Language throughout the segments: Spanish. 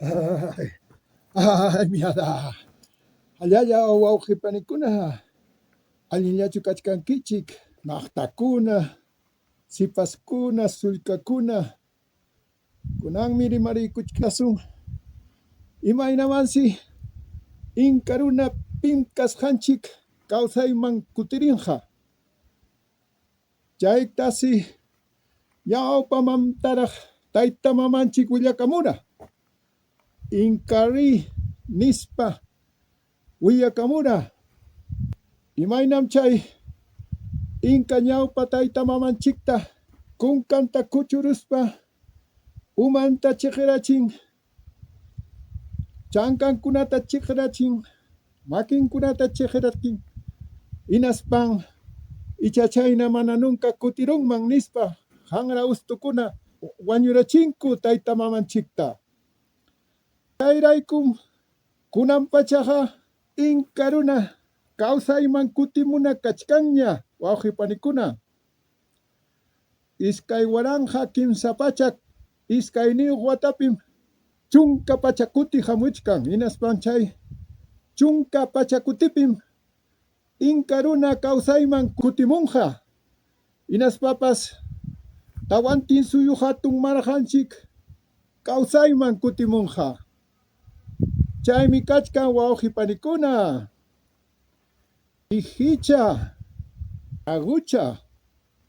Ay, ay, miada. Allaya wawqipanikuna, allillachu kachkankichik, maqtakuna, sipaskuna, sullkakuna, kunanmi rimariykuchkasun. Imaynamansi Inca runa pinkasqanchik kawsayman kutirinqa. Chaytasi ñawpamantaraq taytamamanchik willakamura. Incari nispa willakamura. Imaynam chay Inca ñawpa taytamamanchikta kunkanta kuchuruspa umanta chiqirachin, chankankunata chiqirachin, makinkunata chiqirachin, hinaspan ichachayna mana nunca kutirunman nispa hanra ustukuna wañurachinku taytamamanchikta. Chayraykum kunan pachaqa Inca runa kawsayman kutimuna kachkanña wawqipanikuna. Iskay waranja kimsa pachak iskayniyuq watapim chunka pachakuti hamuchkan. Hinaspan chay chunka pachakutipim Inca runa kawsayman kutimunqa. Hinaspapas tawantin suyu hatun marqanchik kawsayman kutimunqa. Chaymi kachkan wawqipanikuna. Hijicha, Agucha,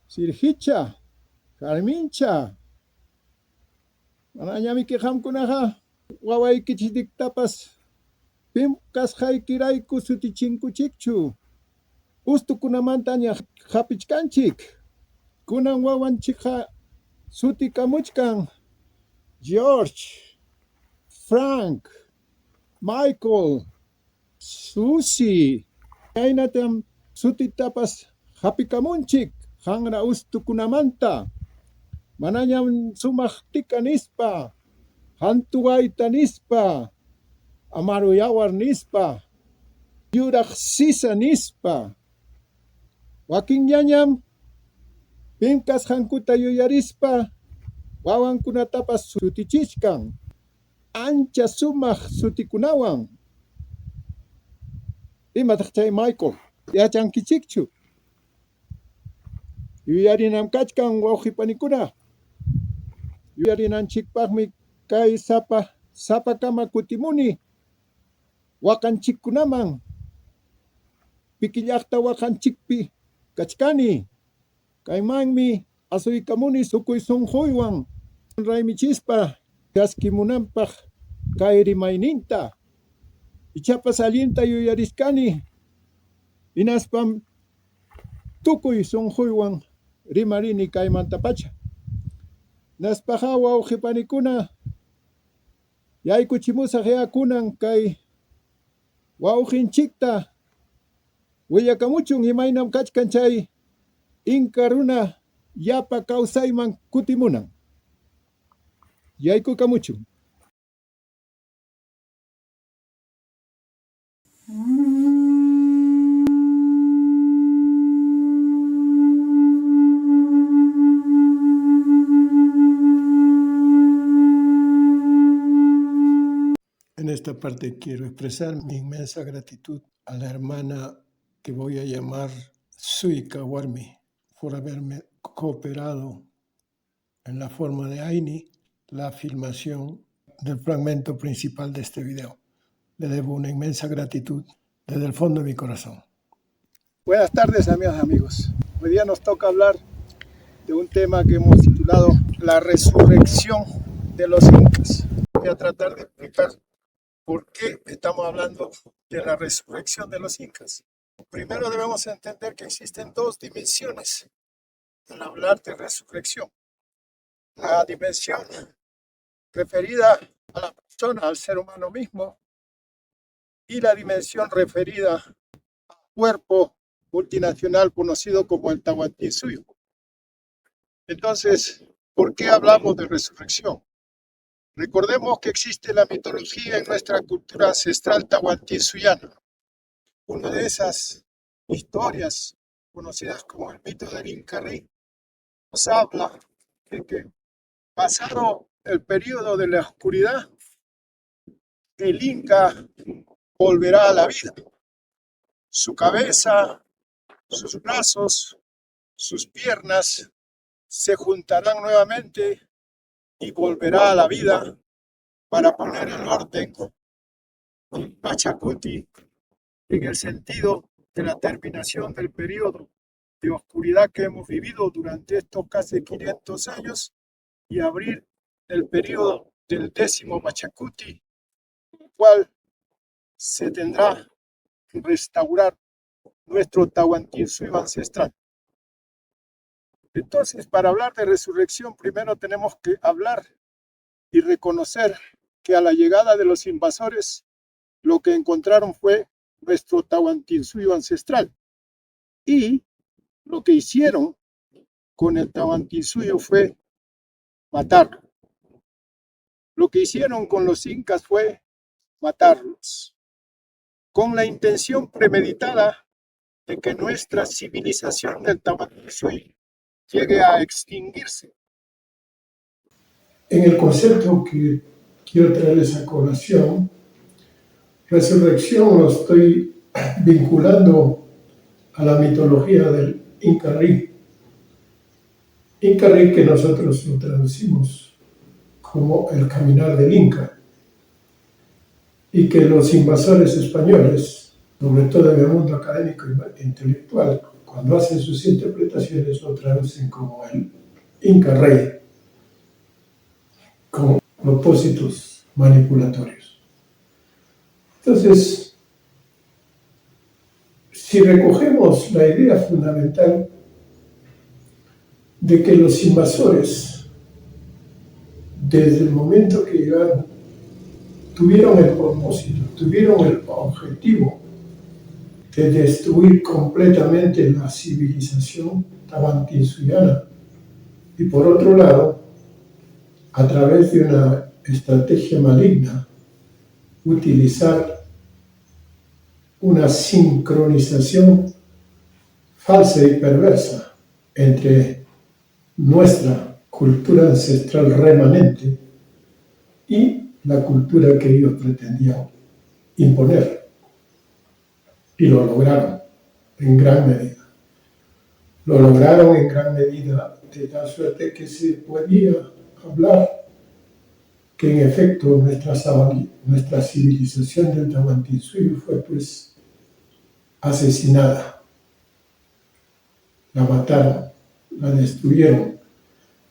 Sirjicha, Carmincha. Manañami qamkunaqa wawaykichiktapas pinkasqaykirayku sutichinkuchikchu. Ustukunamantaña hapichkanchik. Kunan wawanchikqa sutikamuchkan George, Frank, Michael, Susi. Chaynatam sutitapas hapikamunchik hanra ustukunamanta. Manañam sumaqtika nispa, hantuwayta nispa, amaru yawar nispa, yuraq sisa nispa. Wakinllañam pinkasqankuta yuyarispa wawankunatapas sutichishkan ancha sumaq sutikunawan. Imataq chay Michael yachankichikchu? Yuyarinam kachkan wawqipanikuna. Yuyarinanchikpaqmi kay sapakama kutimuni waqanchikkunaman. Piki llaqta waqanchikpi kachkani. Kaymanmi asuykamuni sukuy sunquywan raymichispa chaskimunanpaq kay rimayninta. Ichapas allinta yuyarishkani. Hinaspam tukuy sunquywan rimarini kaymanta pacha. Naspaqa wawqipanikuna yaykuchimusaq kunan kay wawqinchikta willakamuchun imaynam kachkan chay Inca runa yapa kawsayman kutimunan. Yaykukamuchun. En esta parte quiero expresar mi inmensa gratitud a la hermana que voy a llamar Suika Warmi por haberme cooperado en la forma de Aini la filmación del fragmento principal de este video. Le debo una inmensa gratitud desde el fondo de mi corazón. Buenas tardes, amigos. Hoy día nos toca hablar de un tema que hemos titulado La resurrección de los incas. Voy a tratar de explicar por qué estamos hablando de la resurrección de los incas. Primero debemos entender que existen dos dimensiones al hablar de resurrección. La dimensión referida a la persona, al ser humano mismo, y la dimensión referida al cuerpo multinacional conocido como el Tahuantinsuyo. Entonces, ¿por qué hablamos de resurrección? Recordemos que existe la mitología en nuestra cultura ancestral tahuantinsuyana. Una de esas historias conocidas como el mito del Incarrí nos habla de que pasado el periodo de la oscuridad, el Inca volverá a la vida. Su cabeza, sus brazos, sus piernas se juntarán nuevamente y volverá a la vida para poner en orden el Pachacuti en el sentido de la terminación del periodo de oscuridad que hemos vivido durante estos casi 500 años y abrir el periodo del 10º Pachacuti, el cual se tendrá que restaurar nuestro Tahuantinsuyo ancestral. Entonces, para hablar de resurrección, primero tenemos que hablar y reconocer que a la llegada de los invasores, lo que encontraron fue nuestro Tahuantinsuyo ancestral. Y lo que hicieron con el Tahuantinsuyo fue matarlo. Lo que hicieron con los incas fue matarlos, con la intención premeditada de que nuestra civilización del Tahuantinsuyo llegue a extinguirse. En el concepto que quiero traerles a colación, resurrección lo estoy vinculando a la mitología del Incarrí. Incarrí, que nosotros lo traducimos como el caminar del Inca, y que los invasores españoles, sobre todo en el mundo académico e intelectual, cuando hacen sus interpretaciones lo traducen como el Inca Rey, con propósitos manipulatorios. Entonces, si recogemos la idea fundamental de que los invasores, desde el momento que llegaron, tuvieron el propósito, tuvieron el objetivo de destruir completamente la civilización tahuantinsuyana, y por otro lado, a través de una estrategia maligna, utilizar una sincronización falsa y perversa entre nuestra cultura ancestral remanente y la cultura que ellos pretendían imponer. Y lo lograron en gran medida. Lo lograron en gran medida de tal suerte que se podía hablar que en efecto nuestra civilización del Tahuantinsuyo fue pues asesinada. La mataron, la destruyeron,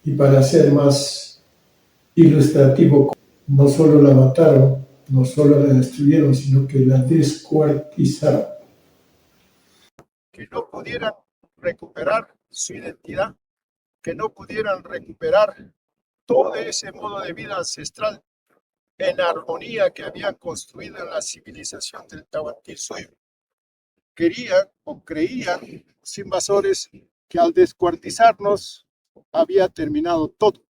y para ser más ilustrativo, no solo la mataron, no solo la destruyeron, sino que la descuartizaron. Que no pudieran recuperar su identidad, que no pudieran recuperar todo ese modo de vida ancestral en armonía que habían construido en la civilización del Tahuantinsuyo. Querían o creían los invasores que al descuartizarnos había terminado todo.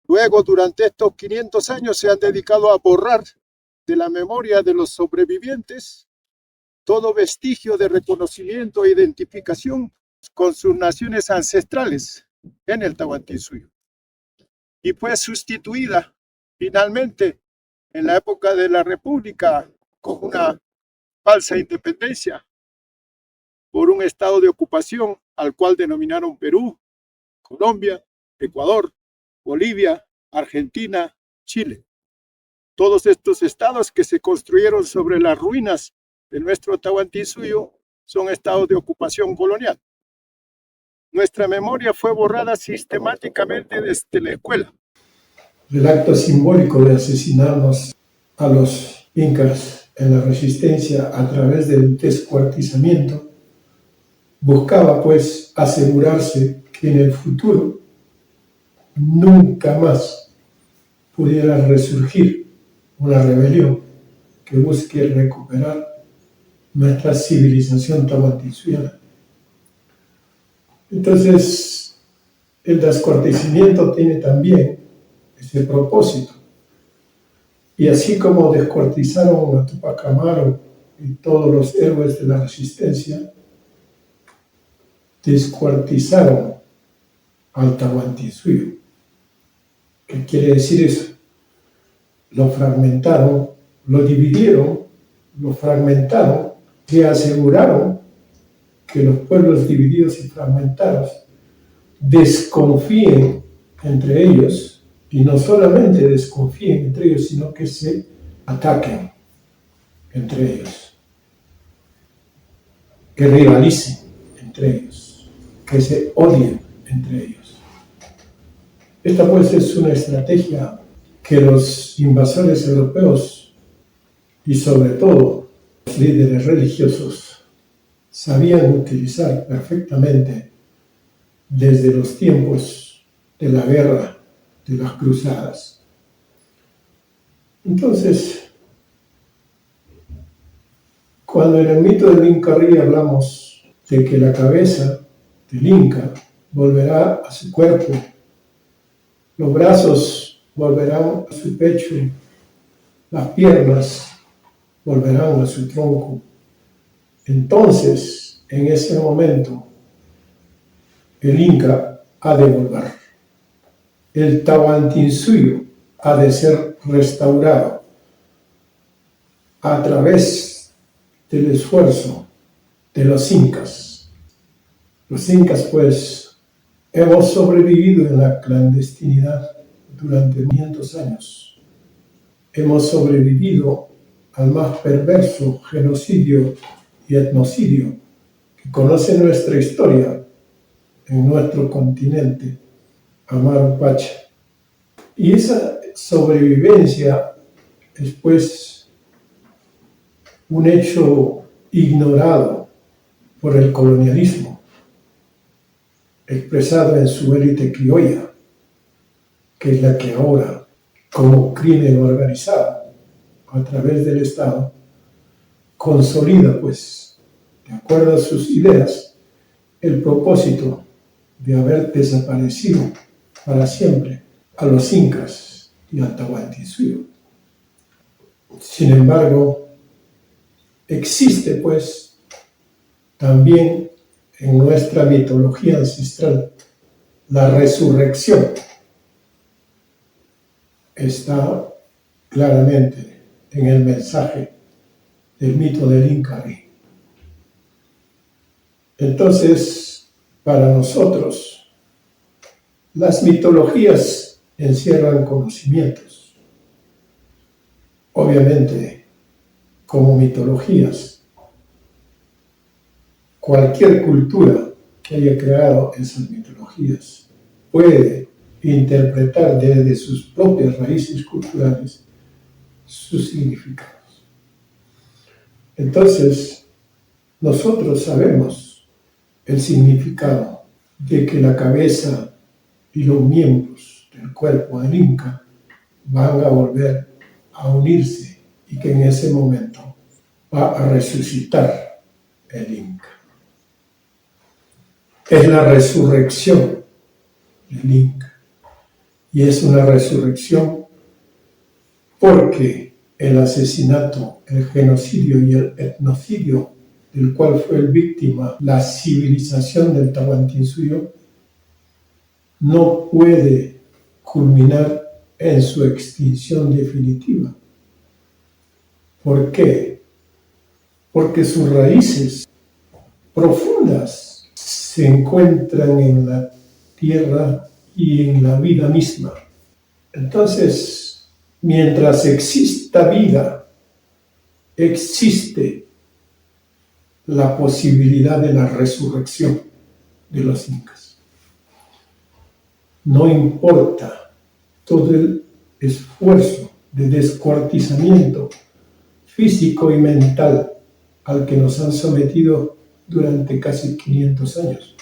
Luego, durante estos 500 años, se han dedicado a borrar de la memoria de los sobrevivientes todo vestigio de reconocimiento e identificación con sus naciones ancestrales en el Tahuantinsuyo. Y fue sustituida finalmente en la época de la República con una falsa independencia por un estado de ocupación al cual denominaron Perú, Colombia, Ecuador, Bolivia, Argentina, Chile. Todos estos estados que se construyeron sobre las ruinas de nuestro Tahuantinsuyo son estados de ocupación colonial. Nuestra memoria fue borrada sistemáticamente desde la escuela. El acto simbólico de asesinarnos a los incas en la resistencia a través del descuartizamiento buscaba pues asegurarse que en el futuro nunca más pudiera resurgir una rebelión que busque recuperar nuestra civilización tahuantinsuyana. Entonces, el descuartizamiento tiene también ese propósito. Y así como descuartizaron a Tupac Amaru y todos los héroes de la resistencia, descuartizaron al Tahuantinsuyo. ¿Qué quiere decir eso? Lo fragmentaron lo dividieron, lo fragmentaron, se aseguraron que los pueblos divididos y fragmentados desconfíen entre ellos, y no solamente desconfíen entre ellos, sino que se ataquen entre ellos, que rivalicen entre ellos, que se odien entre ellos. Esta pues es una estrategia que los invasores europeos y sobre todo los líderes religiosos sabían utilizar perfectamente desde los tiempos de la guerra de las cruzadas. Entonces, cuando en el mito del Inca-rey hablamos de que la cabeza del Inca volverá a su cuerpo, los brazos volverán a su pecho, las piernas volverán a su tronco, entonces, en ese momento, el Inca ha de volver. El Tahuantinsuyo ha de ser restaurado a través del esfuerzo de los incas. Los incas, pues, hemos sobrevivido en la clandestinidad durante 500 años. Hemos sobrevivido al más perverso genocidio y etnocidio que conoce nuestra historia en nuestro continente, Amaro Pacha. Y esa sobrevivencia es pues un hecho ignorado por el colonialismo, expresado en su élite criolla, que es la que ahora, como crimen organizado a través del Estado, consolida pues, de acuerdo a sus ideas, el propósito de haber desaparecido para siempre a los incas y al Tahuantinsuyo. Sin embargo, existe pues también en nuestra mitología ancestral la resurrección. Está claramente en el mensaje del mito del Inca-rey. Entonces, para nosotros, las mitologías encierran conocimientos. Obviamente, como mitologías, cualquier cultura que haya creado esas mitologías puede interpretar desde sus propias raíces culturales sus significados. Entonces, nosotros sabemos el significado de que la cabeza y los miembros del cuerpo del Inca van a volver a unirse y que en ese momento va a resucitar el Inca. Es la resurrección del Inca. Y es una resurrección porque el asesinato, el genocidio y el etnocidio del cual fue víctima la civilización del Tahuantinsuyo no puede culminar en su extinción definitiva. ¿Por qué? Porque sus raíces profundas se encuentran en la tierra y en la vida misma. Entonces, mientras exista vida, existe la posibilidad de la resurrección de los incas. No importa todo el esfuerzo de descuartizamiento físico y mental al que nos han sometido durante casi 500 años.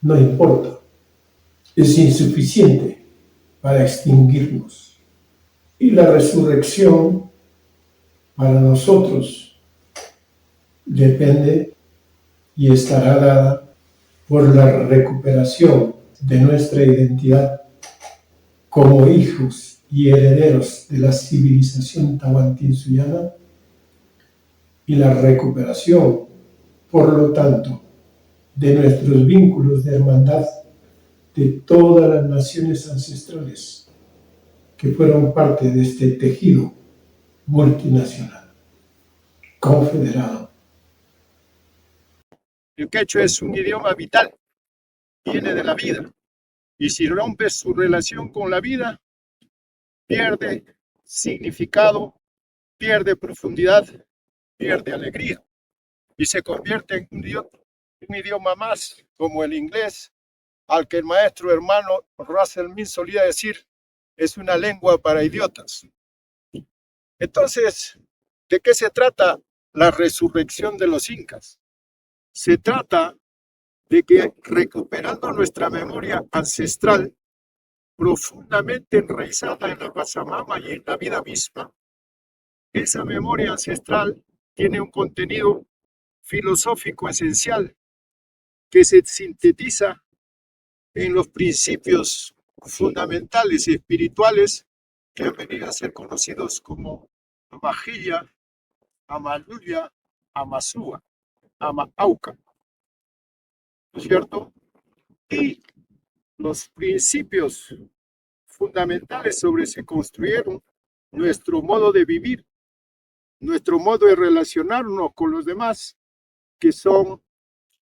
No importa. Es insuficiente para extinguirnos. Y la resurrección para nosotros depende y estará dada por la recuperación de nuestra identidad como hijos y herederos de la civilización tahuantinsuyana y la recuperación, por lo tanto, de nuestros vínculos de hermandad de todas las naciones ancestrales que fueron parte de este tejido multinacional, confederado. El quechua es un idioma vital, viene de la vida, y si rompe su relación con la vida, pierde significado, pierde profundidad, pierde alegría, y se convierte en un idioma más, como el inglés, al que el maestro hermano Russell Means solía decir, es una lengua para idiotas. Entonces, ¿de qué se trata la resurrección de los incas? Se trata de que recuperando nuestra memoria ancestral, profundamente enraizada en la Pachamama y en la vida misma, esa memoria ancestral tiene un contenido filosófico esencial que se sintetiza en los principios fundamentales y espirituales que han venido a ser conocidos como Amahilla, Amaluya, Amasúa, Amaauca, ¿no es cierto? Y los principios fundamentales sobre se construyeron nuestro modo de vivir, nuestro modo de relacionarnos con los demás, que son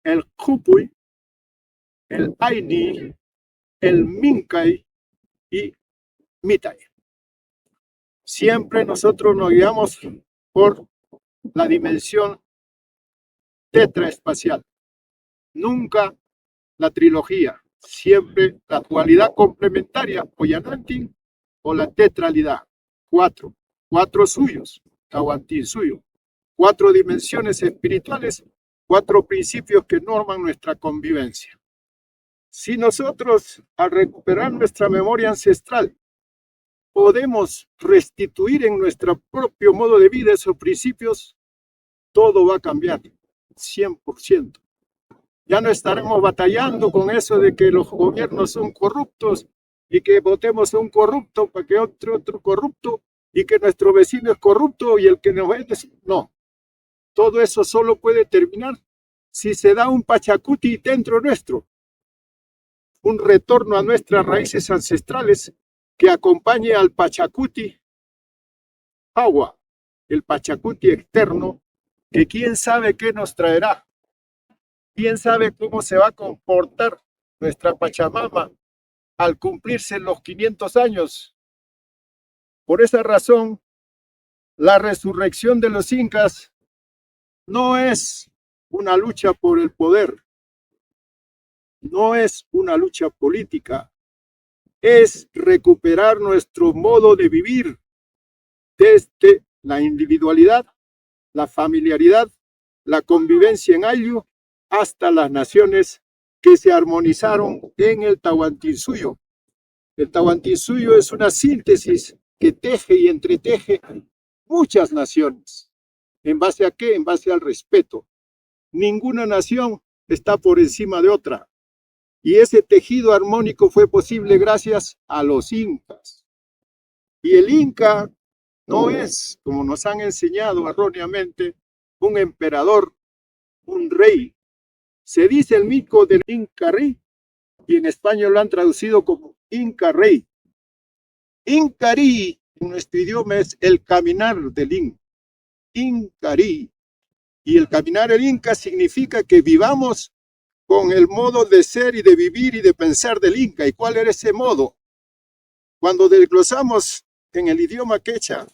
el Kupuy, el Aini, el Minkai y Mitai. Siempre nosotros nos guiamos por la dimensión tetraespacial, nunca la trilogía, siempre la dualidad complementaria o Yanantin o la tetralidad. Cuatro suyos, Tahuantín suyo, 4 dimensiones espirituales, 4 principios que norman nuestra convivencia. Si nosotros, al recuperar nuestra memoria ancestral, podemos restituir en nuestro propio modo de vida esos principios, todo va a cambiar, 100%. Ya no estaremos batallando con eso de que los gobiernos son corruptos y que votemos a un corrupto para que otro corrupto y que nuestro vecino es corrupto y el que nos vende. No, todo eso solo puede terminar si se da un pachacuti dentro nuestro, un retorno a nuestras raíces ancestrales que acompañe al pachacuti agua, el pachacuti externo, que quién sabe qué nos traerá. ¿Quién sabe cómo se va a comportar nuestra Pachamama al cumplirse los 500 años? Por esa razón, la resurrección de los incas no es una lucha por el poder, no es una lucha política, es recuperar nuestro modo de vivir desde la individualidad, la familiaridad, la convivencia en ayllu, hasta las naciones que se armonizaron en el Tahuantinsuyo. El Tahuantinsuyo es una síntesis que teje y entreteje muchas naciones. ¿En base a qué? En base al respeto. Ninguna nación está por encima de otra. Y ese tejido armónico fue posible gracias a los incas. Y el inca no es, como nos han enseñado erróneamente, un emperador, un rey. Se dice el mito del Inca Rey y en español lo han traducido como Inca Rey. Incarí en nuestro idioma es el caminar del Inca. Incarí. Y el caminar del Inca significa que vivamos con el modo de ser y de vivir y de pensar del Inca. ¿Y cuál era ese modo? Cuando desglosamos en el idioma quechua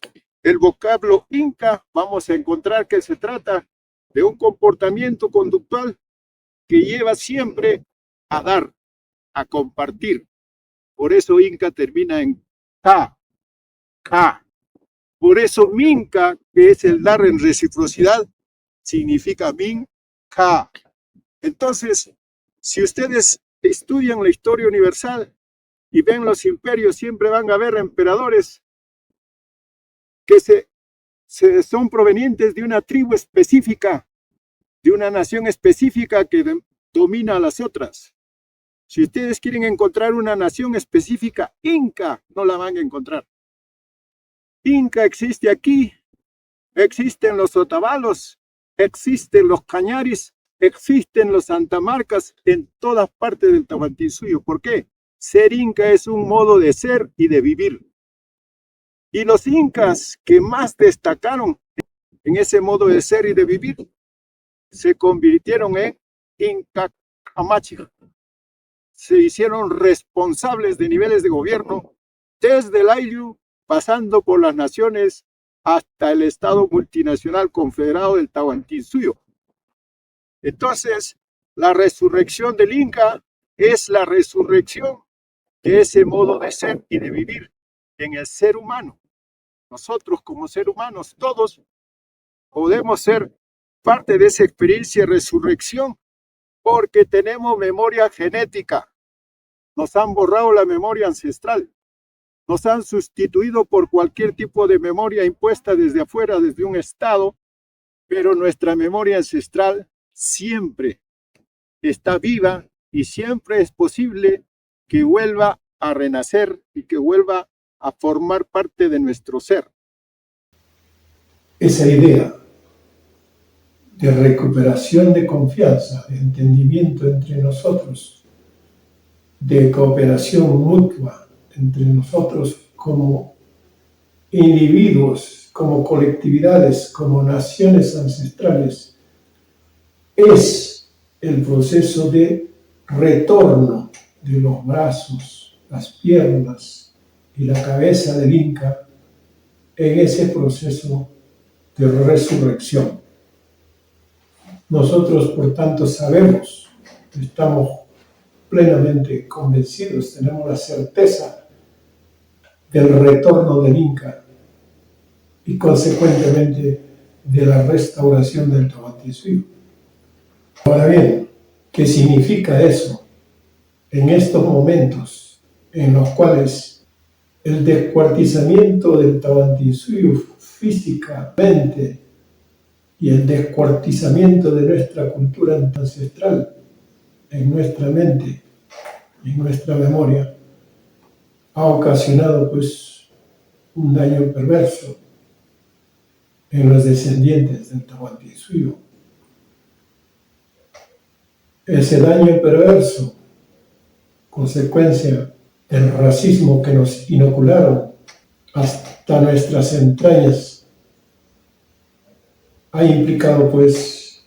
el vocablo Inca, vamos a encontrar que se trata de un comportamiento conductual que lleva siempre a dar, a compartir. Por eso Inca termina en Ka, Ka. Por eso Minca, que es el dar en reciprocidad, significa Min, Ka. Entonces, si ustedes estudian la historia universal y ven los imperios, siempre van a ver emperadores que son provenientes de una tribu específica, de una nación específica que domina a las otras. Si ustedes quieren encontrar una nación específica, Inca, no la van a encontrar. Inca existe aquí, existen los Otavalos, existen los Cañaris, existen los Santamarcas en todas partes del Tahuantinsuyo. ¿Por qué? Ser Inca es un modo de ser y de vivir. Y los incas que más destacaron en ese modo de ser y de vivir se convirtieron en Inca Camachica. Se hicieron responsables de niveles de gobierno desde el Ayllu, pasando por las naciones hasta el Estado multinacional confederado del Tahuantinsuyo. Entonces, la resurrección del Inca es la resurrección de ese modo de ser y de vivir en el ser humano. Nosotros como seres humanos, todos podemos ser parte de esa experiencia de resurrección porque tenemos memoria genética. Nos han borrado la memoria ancestral. Nos han sustituido por cualquier tipo de memoria impuesta desde afuera, desde un estado, pero nuestra memoria ancestral siempre está viva y siempre es posible que vuelva a renacer y que vuelva a formar parte de nuestro ser. Esa idea de recuperación de confianza, de entendimiento entre nosotros, de cooperación mutua entre nosotros como individuos, como colectividades, como naciones ancestrales, es el proceso de retorno de los brazos, las piernas y la cabeza del Inca en ese proceso de resurrección. Nosotros, por tanto, sabemos, estamos plenamente convencidos, tenemos la certeza del retorno del Inca y, consecuentemente, de la restauración del Tahuantinsuyo. Ahora bien, ¿qué significa eso en estos momentos en los cuales el descuartizamiento del Tahuantinsuyo físicamente y el descuartizamiento de nuestra cultura ancestral en nuestra mente, en nuestra memoria, ha ocasionado pues un daño perverso en los descendientes del Tahuantinsuyo? Ese daño perverso, consecuencia del racismo que nos inocularon hasta nuestras entrañas, ha implicado pues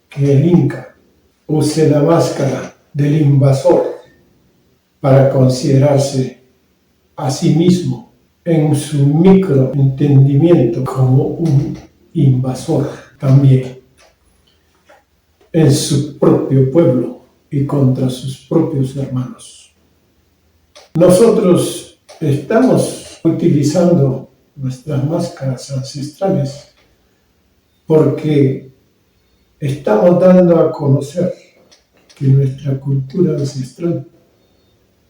que el Inca use la máscara del invasor para considerarse a sí mismo en su microentendimiento como un invasor también en su propio pueblo y contra sus propios hermanos. Nosotros estamos utilizando nuestras máscaras ancestrales porque estamos dando a conocer que nuestra cultura ancestral,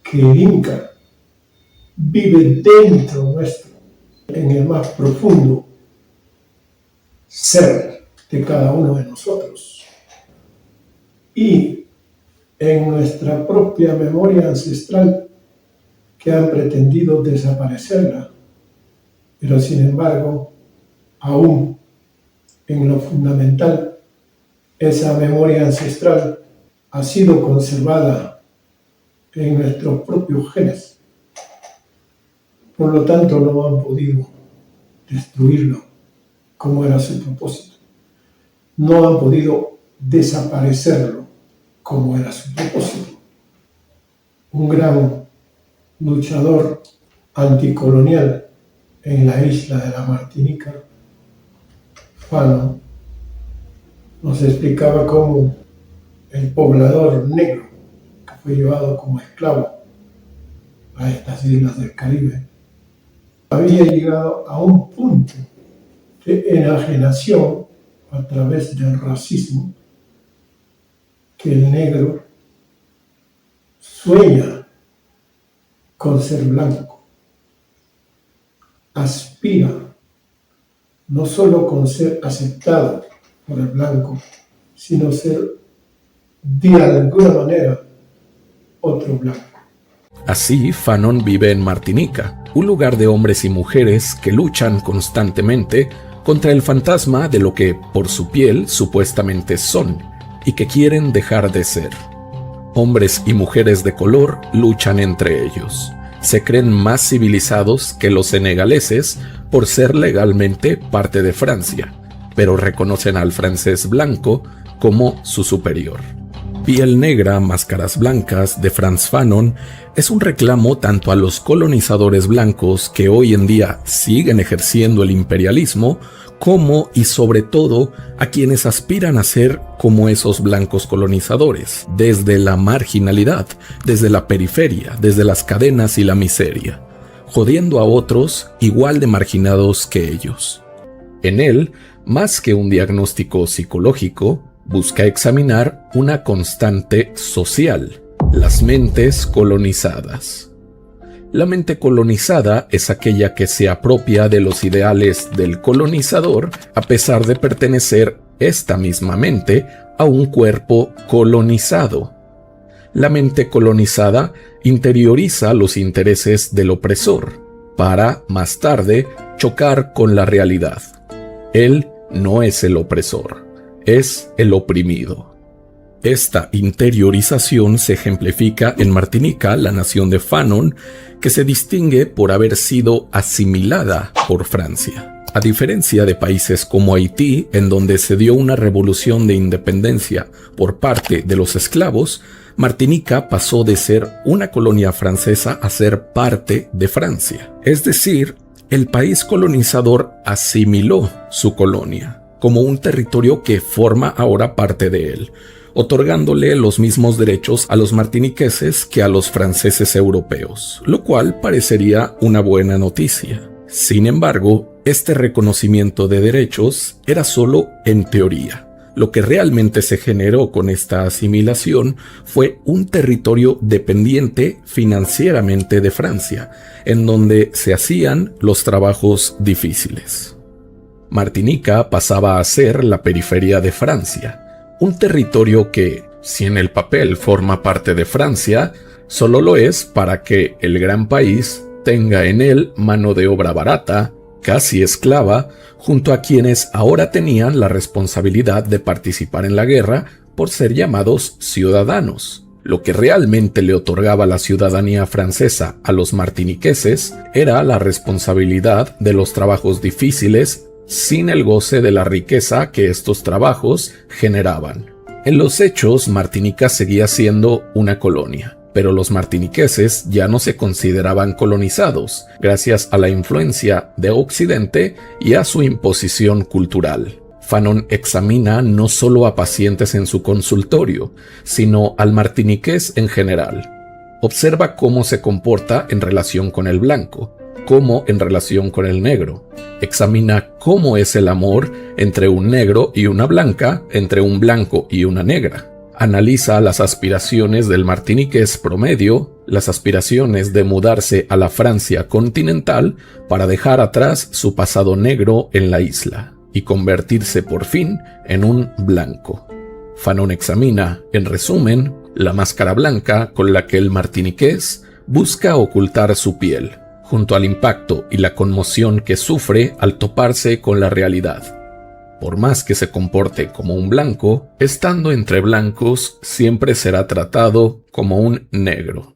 que el Inca vive dentro nuestro, en el más profundo ser de cada uno de nosotros. Y en nuestra propia memoria ancestral, que han pretendido desaparecerla, pero sin embargo, aún en lo fundamental, esa memoria ancestral ha sido conservada en nuestros propios genes. Por lo tanto, no han podido destruirlo como era su propósito. No han podido desaparecerlo como era su propósito. Un gran luchador anticolonial en la isla de la Martinica, Fanon, nos explicaba cómo el poblador negro que fue llevado como esclavo a estas islas del Caribe había llegado a un punto de enajenación a través del racismo que el negro sueña con ser blanco, aspira no solo con ser aceptado por el blanco, sino ser de alguna manera otro blanco. Así, Fanon vive en Martinica, un lugar de hombres y mujeres que luchan constantemente contra el fantasma de lo que, por su piel, supuestamente son y que quieren dejar de ser. Hombres y mujeres de color luchan entre ellos, se creen más civilizados que los senegaleses por ser legalmente parte de Francia, pero reconocen al francés blanco como su superior. Piel negra, máscaras blancas de Frantz Fanon es un reclamo tanto a los colonizadores blancos que hoy en día siguen ejerciendo el imperialismo, como y sobre todo a quienes aspiran a ser como esos blancos colonizadores, desde la marginalidad, desde la periferia, desde las cadenas y la miseria, jodiendo a otros igual de marginados que ellos. En él, más que un diagnóstico psicológico, busca examinar una constante social: las mentes colonizadas. La mente colonizada es aquella que se apropia de los ideales del colonizador a pesar de pertenecer esta misma mente a un cuerpo colonizado. La mente colonizada interioriza los intereses del opresor para, más tarde, chocar con la realidad. Él no es el opresor, es el oprimido. Esta interiorización se ejemplifica en Martinica, la nación de Fanon, que se distingue por haber sido asimilada por Francia. A diferencia de países como Haití, en donde se dio una revolución de independencia por parte de los esclavos, Martinica pasó de ser una colonia francesa a ser parte de Francia. Es decir, el país colonizador asimiló su colonia como un territorio que forma ahora parte de él, otorgándole los mismos derechos a los martiniqueses que a los franceses europeos, lo cual parecería una buena noticia. Sin embargo, este reconocimiento de derechos era solo en teoría. Lo que realmente se generó con esta asimilación fue un territorio dependiente financieramente de Francia, en donde se hacían los trabajos difíciles. Martinica pasaba a ser la periferia de Francia, un territorio que, si en el papel forma parte de Francia, solo lo es para que el gran país tenga en él mano de obra barata, casi esclava, junto a quienes ahora tenían la responsabilidad de participar en la guerra por ser llamados ciudadanos. Lo que realmente le otorgaba la ciudadanía francesa a los martiniqueses era la responsabilidad de los trabajos difíciles sin el goce de la riqueza que estos trabajos generaban. En los hechos, Martinica seguía siendo una colonia, pero los martiniqueses ya no se consideraban colonizados, gracias a la influencia de Occidente y a su imposición cultural. Fanon examina no solo a pacientes en su consultorio, sino al martiniqués en general. Observa cómo se comporta en relación con el blanco, cómo en relación con el negro. Examina cómo es el amor entre un negro y una blanca, entre un blanco y una negra. Analiza las aspiraciones del martiniqués promedio, las aspiraciones de mudarse a la Francia continental para dejar atrás su pasado negro en la isla y convertirse por fin en un blanco. Fanon examina, en resumen, la máscara blanca con la que el martiniqués busca ocultar su piel, junto al impacto y la conmoción que sufre al toparse con la realidad. Por más que se comporte como un blanco, estando entre blancos siempre será tratado como un negro.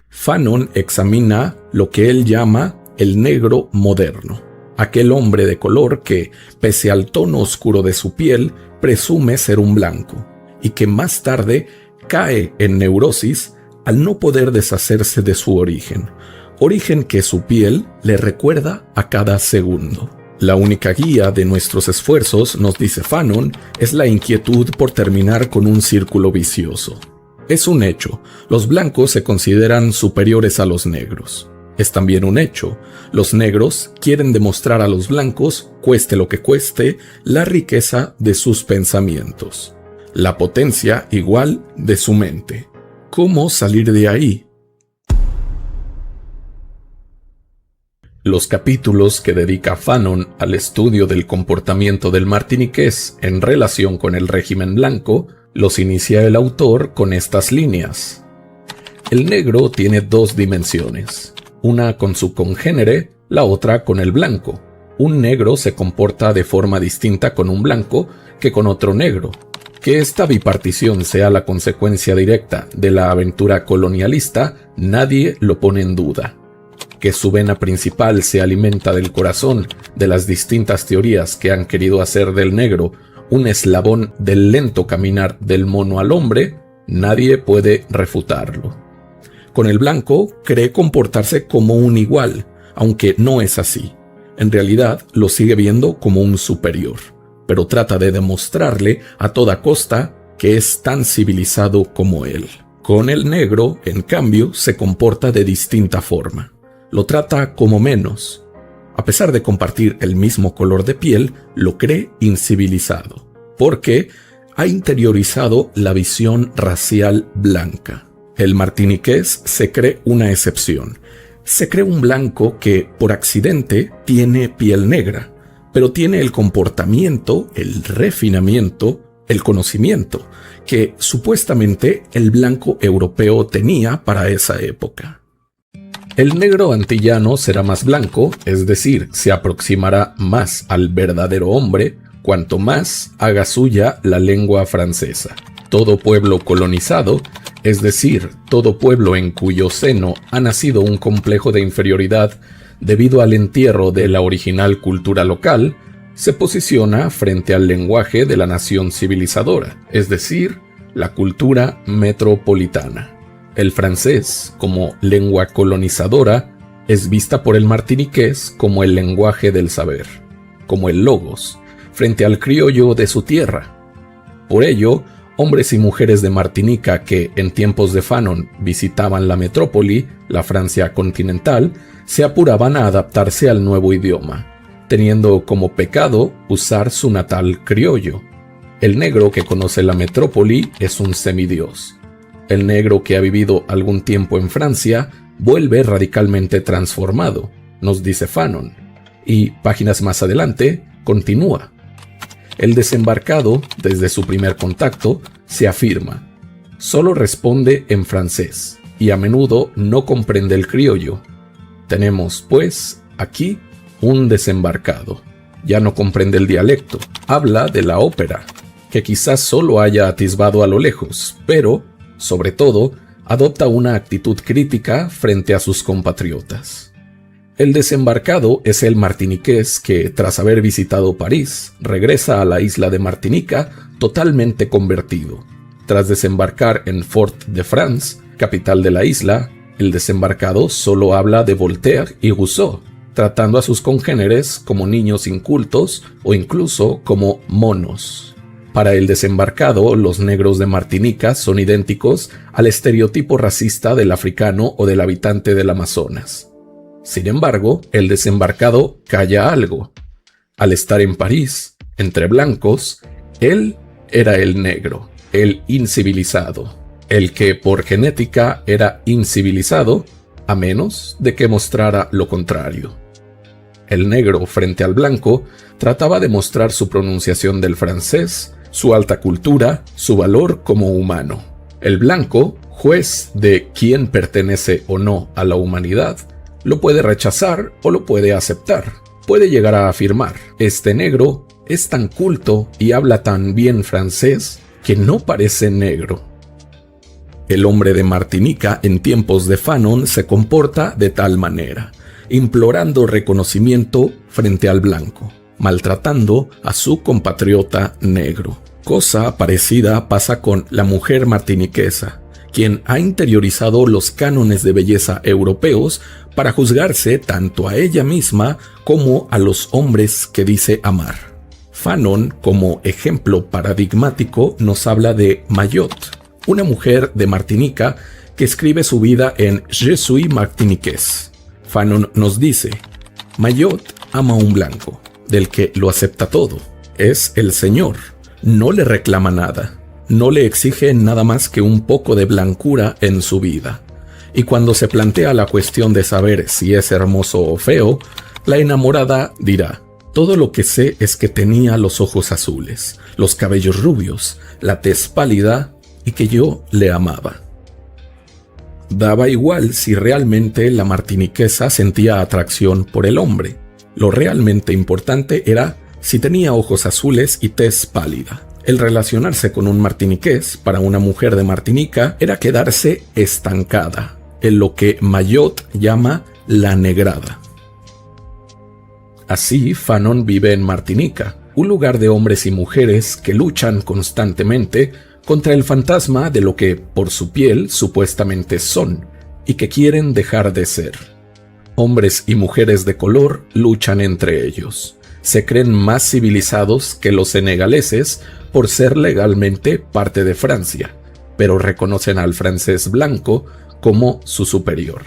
Fanon examina lo que él llama el negro moderno, aquel hombre de color que, pese al tono oscuro de su piel, presume ser un blanco, y que más tarde cae en neurosis al no poder deshacerse de su origen que su piel le recuerda a cada segundo. La única guía de nuestros esfuerzos, nos dice Fanon, es la inquietud por terminar con un círculo vicioso. Es un hecho, los blancos se consideran superiores a los negros. Es también un hecho, los negros quieren demostrar a los blancos, cueste lo que cueste, la riqueza de sus pensamientos, la potencia igual de su mente. ¿Cómo salir de ahí? Los capítulos que dedica Fanon al estudio del comportamiento del martiniqués en relación con el régimen blanco los inicia el autor con estas líneas. El negro tiene dos dimensiones, una con su congénere, la otra con el blanco. Un negro se comporta de forma distinta con un blanco que con otro negro, Que esta bipartición sea la consecuencia directa de la aventura colonialista, nadie lo pone en duda. Que su vena principal se alimenta del corazón de las distintas teorías que han querido hacer del negro un eslabón del lento caminar del mono al hombre, nadie puede refutarlo. Con el blanco cree comportarse como un igual, aunque no es así. En realidad lo sigue viendo como un superior, pero trata de demostrarle a toda costa que es tan civilizado como él. Con el negro, en cambio, se comporta de distinta forma. Lo trata como menos. A pesar de compartir el mismo color de piel, lo cree incivilizado, porque ha interiorizado la visión racial blanca. El martiniqués se cree una excepción. Se cree un blanco que, por accidente, tiene piel negra, pero tiene el comportamiento, el refinamiento, el conocimiento, que supuestamente el blanco europeo tenía para esa época. El negro antillano será más blanco, es decir, se aproximará más al verdadero hombre, cuanto más haga suya la lengua francesa. Todo pueblo colonizado, es decir, todo pueblo en cuyo seno ha nacido un complejo de inferioridad debido al entierro de la original cultura local, se posiciona frente al lenguaje de la nación civilizadora, es decir, la cultura metropolitana. El francés, como lengua colonizadora, es vista por el martiniqués como el lenguaje del saber, como el logos, frente al criollo de su tierra. Por ello, hombres y mujeres de Martinica que en tiempos de Fanon visitaban la metrópoli, la Francia continental, se apuraban a adaptarse al nuevo idioma, teniendo como pecado usar su natal criollo. El negro que conoce la metrópoli es un semidios. El negro que ha vivido algún tiempo en Francia vuelve radicalmente transformado, nos dice Fanon, y páginas más adelante continúa. El desembarcado, desde su primer contacto, se afirma, solo responde en francés y a menudo no comprende el criollo. Tenemos, pues, aquí un desembarcado. Ya no comprende el dialecto, habla de la ópera, que quizás solo haya atisbado a lo lejos, pero, sobre todo, adopta una actitud crítica frente a sus compatriotas. El desembarcado es el martiniqués que, tras haber visitado París, regresa a la isla de Martinica totalmente convertido. Tras desembarcar en Fort-de-France, capital de la isla, el desembarcado solo habla de Voltaire y Rousseau, tratando a sus congéneres como niños incultos o incluso como monos. Para el desembarcado, los negros de Martinica son idénticos al estereotipo racista del africano o del habitante del Amazonas. Sin embargo, el desembarcado calla algo. Al estar en París, entre blancos, él era el negro, el incivilizado, el que por genética era incivilizado, a menos de que mostrara lo contrario. El negro, frente al blanco, trataba de mostrar su pronunciación del francés, su alta cultura, su valor como humano. El blanco, juez de quién pertenece o no a la humanidad, lo puede rechazar o lo puede aceptar. Puede llegar a afirmar, este negro es tan culto y habla tan bien francés que no parece negro. El hombre de Martinica en tiempos de Fanon se comporta de tal manera, implorando reconocimiento frente al blanco, maltratando a su compatriota negro. Cosa parecida pasa con la mujer martiniquesa, quien ha interiorizado los cánones de belleza europeos para juzgarse tanto a ella misma como a los hombres que dice amar. Fanon, como ejemplo paradigmático, nos habla de Mayotte, una mujer de Martinica que escribe su vida en Je suis martiniqués. Fanon nos dice, Mayotte ama a un blanco, del que lo acepta todo. Es el señor, no le reclama nada, no le exige nada más que un poco de blancura en su vida. Y cuando se plantea la cuestión de saber si es hermoso o feo, la enamorada dirá, todo lo que sé es que tenía los ojos azules, los cabellos rubios, la tez pálida y que yo le amaba. Daba igual si realmente la martiniquesa sentía atracción por el hombre. Lo realmente importante era si tenía ojos azules y tez pálida. El relacionarse con un martiniqués para una mujer de Martinica era quedarse estancada, en lo que Mayotte llama la negrada. Así, Fanon vive en Martinica, un lugar de hombres y mujeres que luchan constantemente contra el fantasma de lo que por su piel supuestamente son y que quieren dejar de ser. Hombres y mujeres de color luchan entre ellos. Se creen más civilizados que los senegaleses por ser legalmente parte de Francia, pero reconocen al francés blanco como su superior.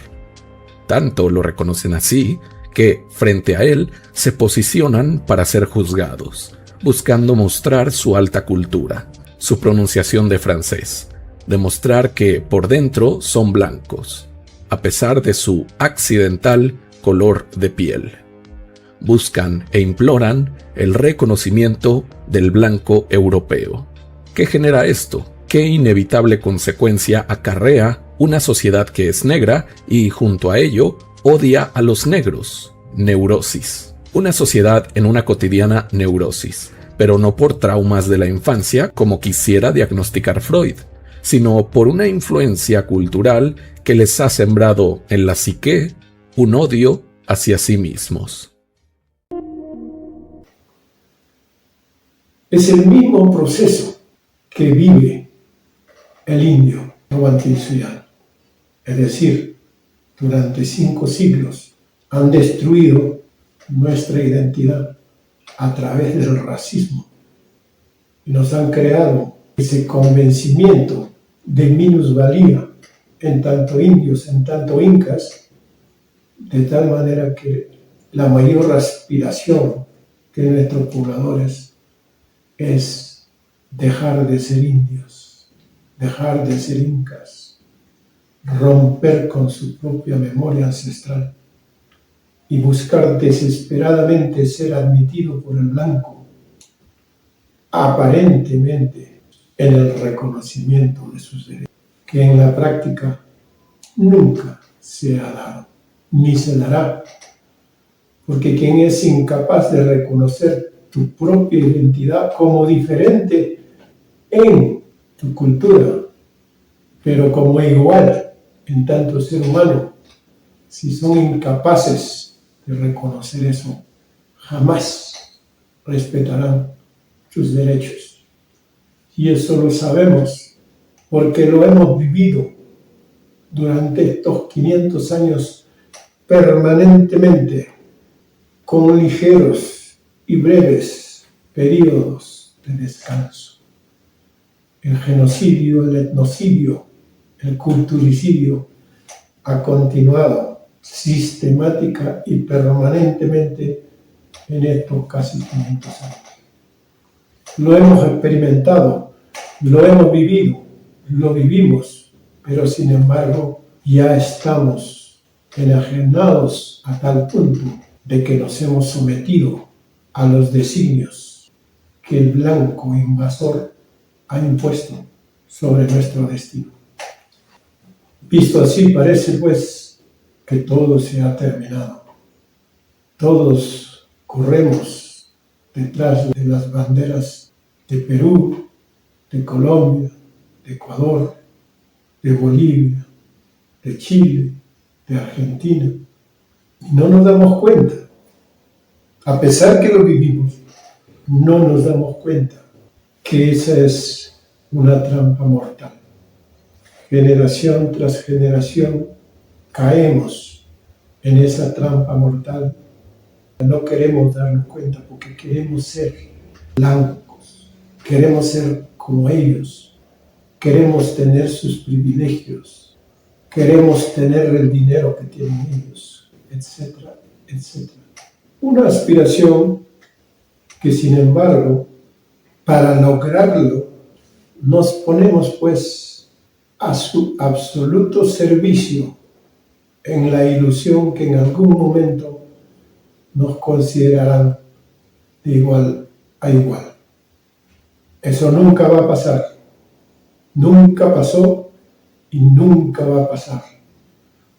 Tanto lo reconocen así que frente a él se posicionan para ser juzgados, buscando mostrar su alta cultura, su pronunciación de francés, demostrar que por dentro son blancos, a pesar de su accidental color de piel. Buscan e imploran el reconocimiento del blanco europeo. ¿Qué genera esto? ¿Qué inevitable consecuencia acarrea una sociedad que es negra y, junto a ello, odia a los negros? Neurosis. Una sociedad en una cotidiana neurosis, pero no por traumas de la infancia como quisiera diagnosticar Freud, sino por una influencia cultural que les ha sembrado en la psique un odio hacia sí mismos. Es el mismo proceso que vive el indio Tahuantinsuyo. Es decir, durante 5 siglos han destruido nuestra identidad a través del racismo y nos han creado ese convencimiento de minusvalía en tanto indios, en tanto incas, de tal manera que la mayor aspiración de nuestros pobladores es dejar de ser indios, dejar de ser incas, romper con su propia memoria ancestral y buscar desesperadamente ser admitido por el blanco, aparentemente en el reconocimiento de sus derechos, que en la práctica nunca se ha dado, ni se dará, porque quien es incapaz de reconocer tu propia identidad como diferente en tu cultura, pero como igual en tanto ser humano, si son incapaces de reconocer eso, jamás respetarán sus derechos. Y eso lo sabemos porque lo hemos vivido durante estos 500 años permanentemente, con ligeros y breves periodos de descanso. El genocidio, el etnocidio, el culturicidio ha continuado sistemática y permanentemente en estos casi 500 años. Lo hemos experimentado, lo hemos vivido, lo vivimos, pero sin embargo ya estamos enajenados a tal punto de que nos hemos sometido a los designios que el blanco invasor ha impuesto sobre nuestro destino. Visto así, parece pues que todo se ha terminado. Todos corremos detrás de las banderas de Perú, de Colombia, de Ecuador, de Bolivia, de Chile, de Argentina, y no nos damos cuenta. A pesar que lo vivimos, no nos damos cuenta que esa es una trampa mortal. Generación tras generación caemos en esa trampa mortal. No queremos darnos cuenta porque queremos ser blancos, queremos ser como ellos, queremos tener sus privilegios, queremos tener el dinero que tienen ellos, etcétera, etcétera. Una aspiración que, sin embargo, para lograrlo, nos ponemos pues a su absoluto servicio en la ilusión que en algún momento nos considerarán de igual a igual. Eso nunca va a pasar, nunca pasó y nunca va a pasar.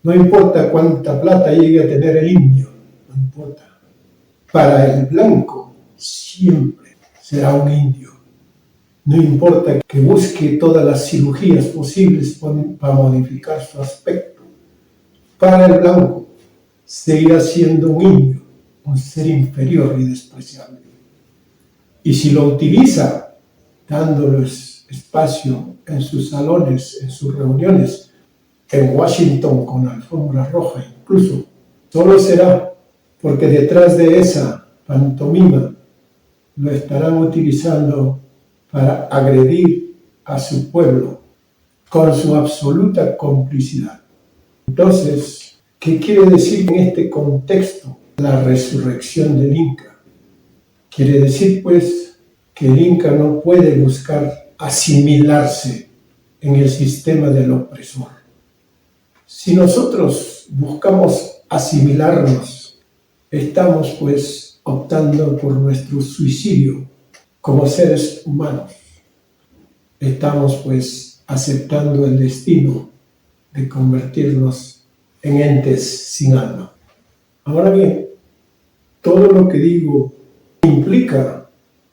No importa cuánta plata llegue a tener el indio, no importa. Para el blanco siempre será un indio, No importa que busque todas las cirugías posibles para modificar su aspecto. Para el blanco, seguirá siendo un indio, un ser inferior y despreciable. Y si lo utiliza, dándoles espacio en sus salones, en sus reuniones, en Washington con alfombra roja incluso, solo será porque detrás de esa pantomima lo estarán utilizando para agredir a su pueblo con su absoluta complicidad. Entonces, ¿qué quiere decir en este contexto la resurrección del Inca? Quiere decir, pues, que el Inca no puede buscar asimilarse en el sistema del opresor. Si nosotros buscamos asimilarnos, estamos, pues, optando por nuestro suicidio como seres humanos. Estamos, pues, aceptando el destino de convertirnos en entes sin alma. Ahora bien, todo lo que digo implica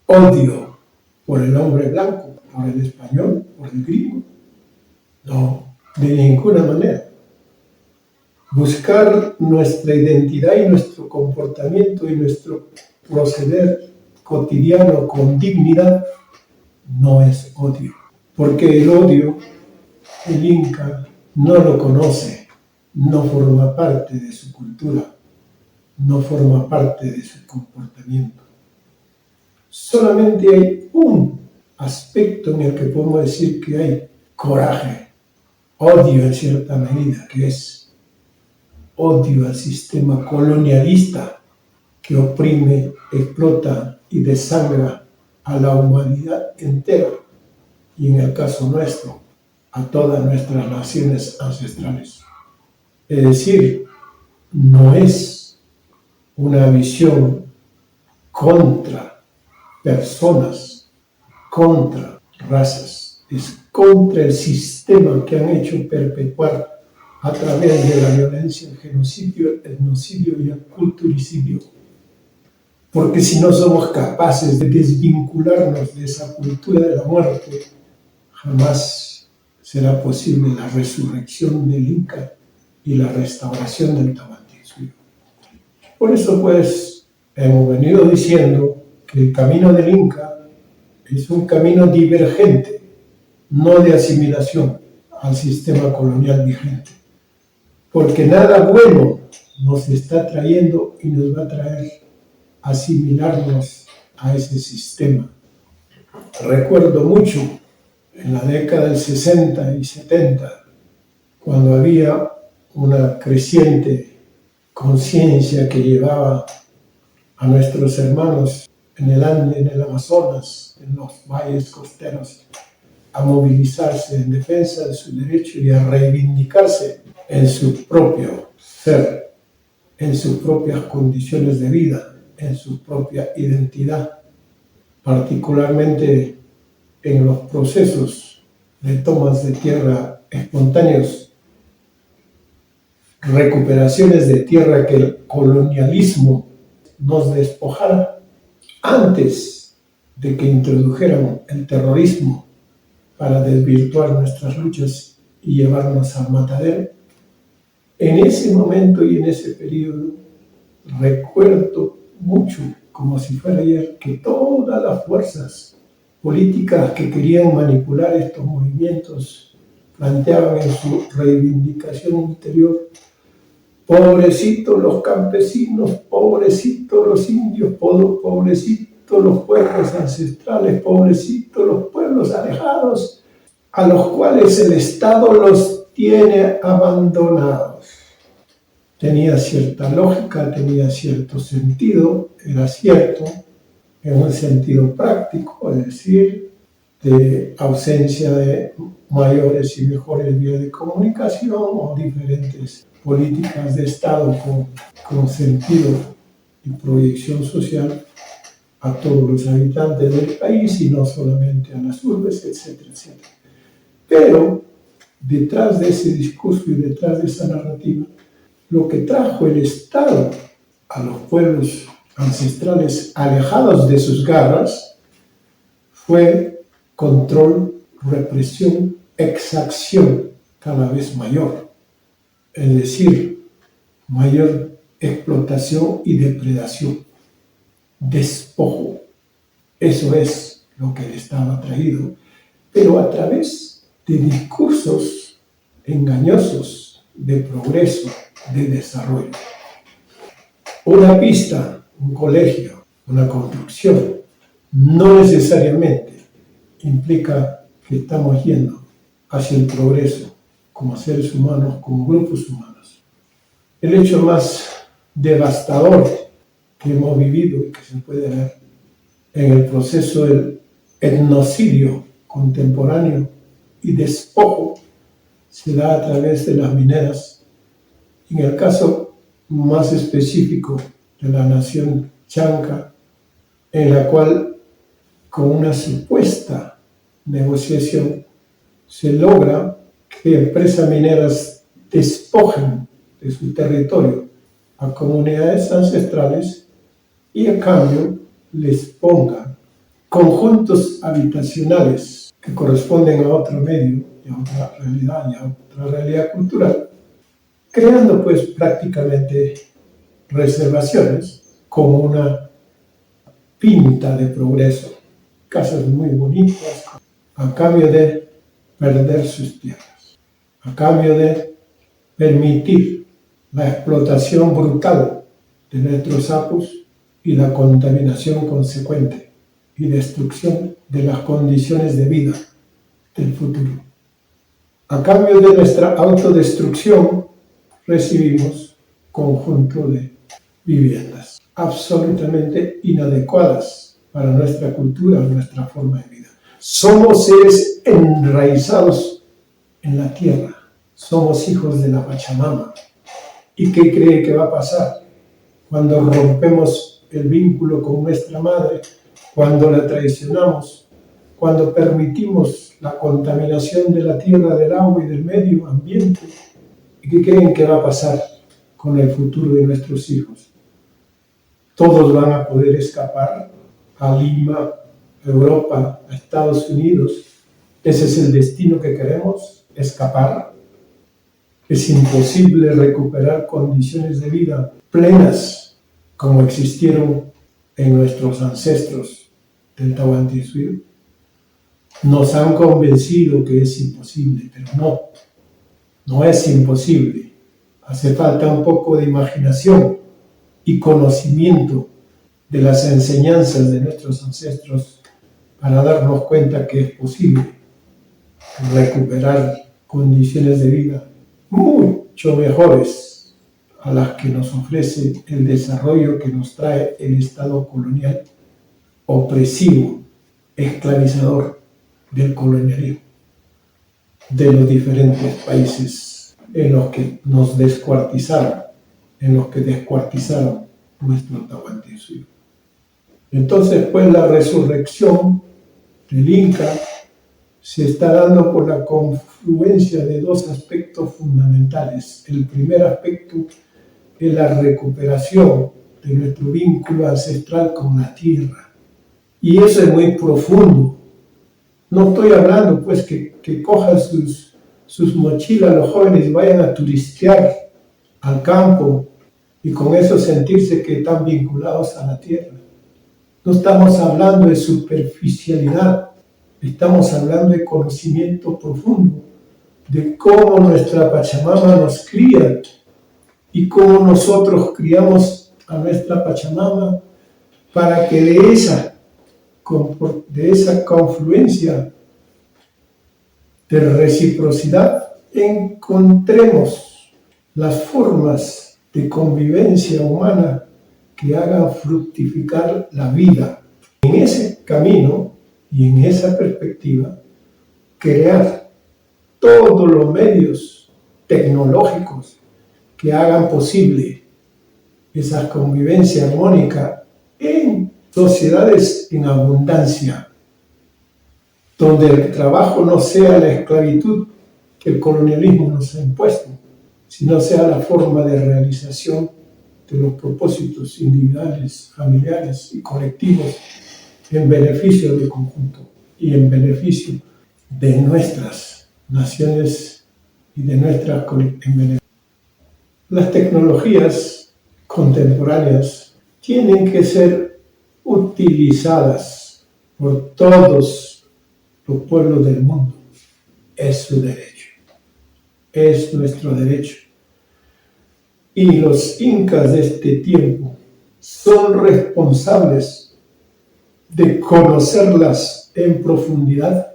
odio por el hombre blanco, por el español, por el gringo. No, de ninguna manera. Buscar nuestra identidad y nuestro comportamiento y nuestro proceder cotidiano con dignidad no es odio. Porque el odio, el Inca no lo conoce, no forma parte de su cultura, no forma parte de su comportamiento. Solamente hay un aspecto en el que podemos decir que hay coraje, odio en cierta medida, que es odio al sistema colonialista que oprime, explota y desangra a la humanidad entera, y en el caso nuestro, a todas nuestras naciones ancestrales. Es decir, no es una visión contra personas, contra razas, es contra el sistema que han hecho perpetuar a través de la violencia, el genocidio, el etnocidio y el culturicidio. Porque si no somos capaces de desvincularnos de esa cultura de la muerte, jamás será posible la resurrección del Inca y la restauración del Tahuantinsuyo. Por eso, pues, hemos venido diciendo que el camino del Inca es un camino divergente, no de asimilación al sistema colonial vigente. Porque nada bueno nos está trayendo y nos va a traer asimilarnos a ese sistema. Recuerdo mucho en la década del 60 y 70, cuando había una creciente conciencia que llevaba a nuestros hermanos en el Ande, en el Amazonas, en los valles costeros, a movilizarse en defensa de su derecho y a reivindicarse en su propio ser, en sus propias condiciones de vida, en su propia identidad, particularmente en los procesos de tomas de tierra espontáneos, recuperaciones de tierra que el colonialismo nos despojara antes de que introdujeran el terrorismo para desvirtuar nuestras luchas y llevarnos al matadero. En ese momento y en ese periodo recuerdo mucho, como si fuera ayer, que todas las fuerzas políticas que querían manipular estos movimientos planteaban en su reivindicación interior: pobrecitos los campesinos, pobrecitos los indios, pobrecitos los pueblos ancestrales, pobrecitos los pueblos alejados, a los cuales el Estado los tiene abandonados. Tenía cierta lógica, tenía cierto sentido, era cierto en un sentido práctico, es decir, de ausencia de mayores y mejores vías de comunicación o diferentes políticas de Estado con sentido y proyección social a todos los habitantes del país y no solamente a las urbes, etcétera, etcétera. Pero detrás de ese discurso y detrás de esa narrativa, lo que trajo el Estado a los pueblos ancestrales alejados de sus garras fue control, represión, exacción cada vez mayor. Es decir, mayor explotación y depredación, despojo. Eso es lo que el Estado ha traído, pero a través de discursos engañosos de progreso, de desarrollo. Una pista, un colegio, una construcción, no necesariamente implica que estamos yendo hacia el progreso como seres humanos, como grupos humanos. El hecho más devastador que hemos vivido y que se puede ver en el proceso del etnocidio contemporáneo y despojo se da a través de las mineras. En el caso más específico de la nación chanca, en la cual con una supuesta negociación se logra que empresas mineras despojen de su territorio a comunidades ancestrales y a cambio les pongan conjuntos habitacionales que corresponden a otro medio y a otra realidad y a otra realidad cultural, creando pues prácticamente reservaciones como una pinta de progreso, casas muy bonitas, a cambio de perder sus tierras, a cambio de permitir la explotación brutal de nuestros sapos y la contaminación consecuente y destrucción de las condiciones de vida del futuro. A cambio de nuestra autodestrucción, recibimos conjunto de viviendas absolutamente inadecuadas para nuestra cultura, nuestra forma de vida. Somos seres enraizados en la tierra, somos hijos de la Pachamama. ¿Y qué cree que va a pasar cuando rompemos el vínculo con nuestra madre, cuando la traicionamos, cuando permitimos la contaminación de la tierra, del agua y del medio ambiente? ¿Y qué creen que va a pasar con el futuro de nuestros hijos? Todos van a poder escapar a Lima, a Europa, a Estados Unidos. ¿Ese es el destino que queremos? ¿Escapar? Es imposible recuperar condiciones de vida plenas como existieron en nuestros ancestros del Tahuantinsuyo. Nos han convencido que es imposible, pero no es imposible. Hace falta un poco de imaginación y conocimiento de las enseñanzas de nuestros ancestros para darnos cuenta que es posible recuperar condiciones de vida mucho mejores a las que nos ofrece el desarrollo que nos trae el Estado colonial opresivo, esclavizador del colonialismo, de los diferentes países en los que nos descuartizaron, en los que descuartizaron nuestro Tahuantinsuyo. Entonces, pues, la resurrección del Inca se está dando por la confluencia de dos aspectos fundamentales. El primer aspecto es la recuperación de nuestro vínculo ancestral con la tierra. Y eso es muy profundo. No estoy hablando, pues, que cojan sus mochilas los jóvenes y vayan a turistear al campo y con eso sentirse que están vinculados a la tierra. No estamos hablando de superficialidad. Estamos hablando de conocimiento profundo, de cómo nuestra Pachamama nos cría y cómo nosotros criamos a nuestra Pachamama para que de esa confluencia de reciprocidad encontremos las formas de convivencia humana que hagan fructificar la vida. En ese camino y en esa perspectiva, crear todos los medios tecnológicos que hagan posible esa convivencia armónica en sociedades en abundancia, donde el trabajo no sea la esclavitud que el colonialismo nos ha impuesto, sino sea la forma de realización de los propósitos individuales, familiares y colectivos en beneficio del conjunto. y en beneficio de nuestras naciones y de nuestras colectividades. Las tecnologías contemporáneas tienen que ser utilizadas por todos los pueblos del mundo. Es su derecho, es nuestro derecho. Y los incas de este tiempo son responsables de conocerlas en profundidad,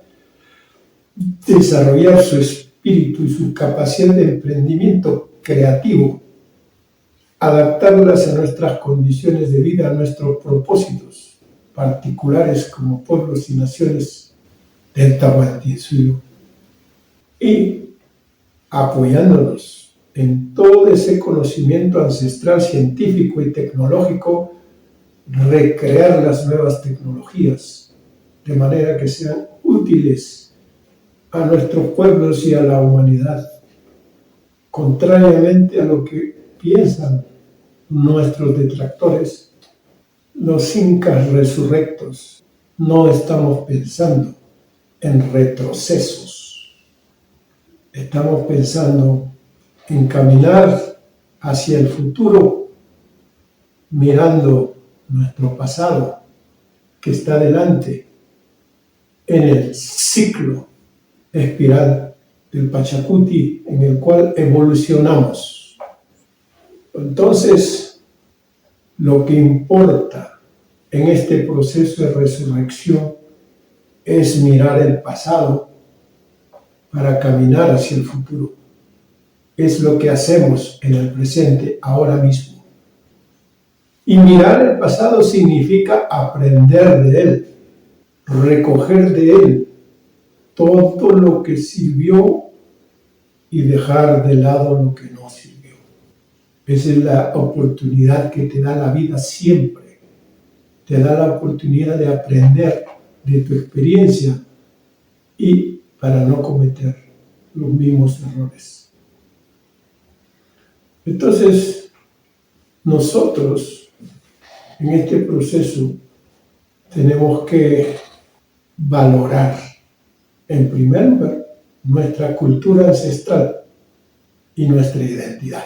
desarrollar su espíritu y su capacidad de emprendimiento creativo, adaptarlas a nuestras condiciones de vida, a nuestros propósitos particulares como pueblos y naciones del Tahuantinsuyo, y apoyándonos en todo ese conocimiento ancestral, científico y tecnológico, recrear las nuevas tecnologías de manera que sean útiles a nuestros pueblos y a la humanidad, contrariamente a lo que piensan nuestros detractores. Los incas resurrectos no estamos pensando en retrocesos, estamos pensando en caminar hacia el futuro, mirando nuestro pasado que está delante en el ciclo espiral del Pachacuti en el cual evolucionamos. Entonces, lo que importa en este proceso de resurrección es mirar el pasado para caminar hacia el futuro. Es lo que hacemos en el presente, ahora mismo. Y mirar el pasado significa aprender de él, recoger de él todo lo que sirvió y dejar de lado lo que no sirvió. Esa es la oportunidad que te da la vida siempre. Te da la oportunidad de aprender de tu experiencia y para no cometer los mismos errores. Entonces, nosotros en este proceso tenemos que valorar, en primer lugar, nuestra cultura ancestral y nuestra identidad.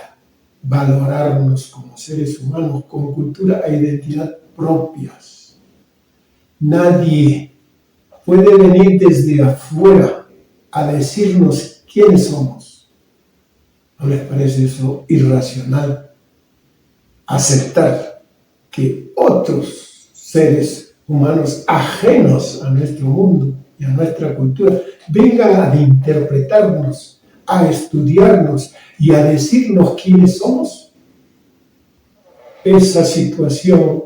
Valorarnos como seres humanos con cultura e identidad propias. Nadie puede venir desde afuera a decirnos quiénes somos. ¿No les parece eso irracional? Aceptar que otros seres humanos ajenos a nuestro mundo y a nuestra cultura vengan a interpretarnos, a estudiarnos y a decirnos quiénes somos. Esa situación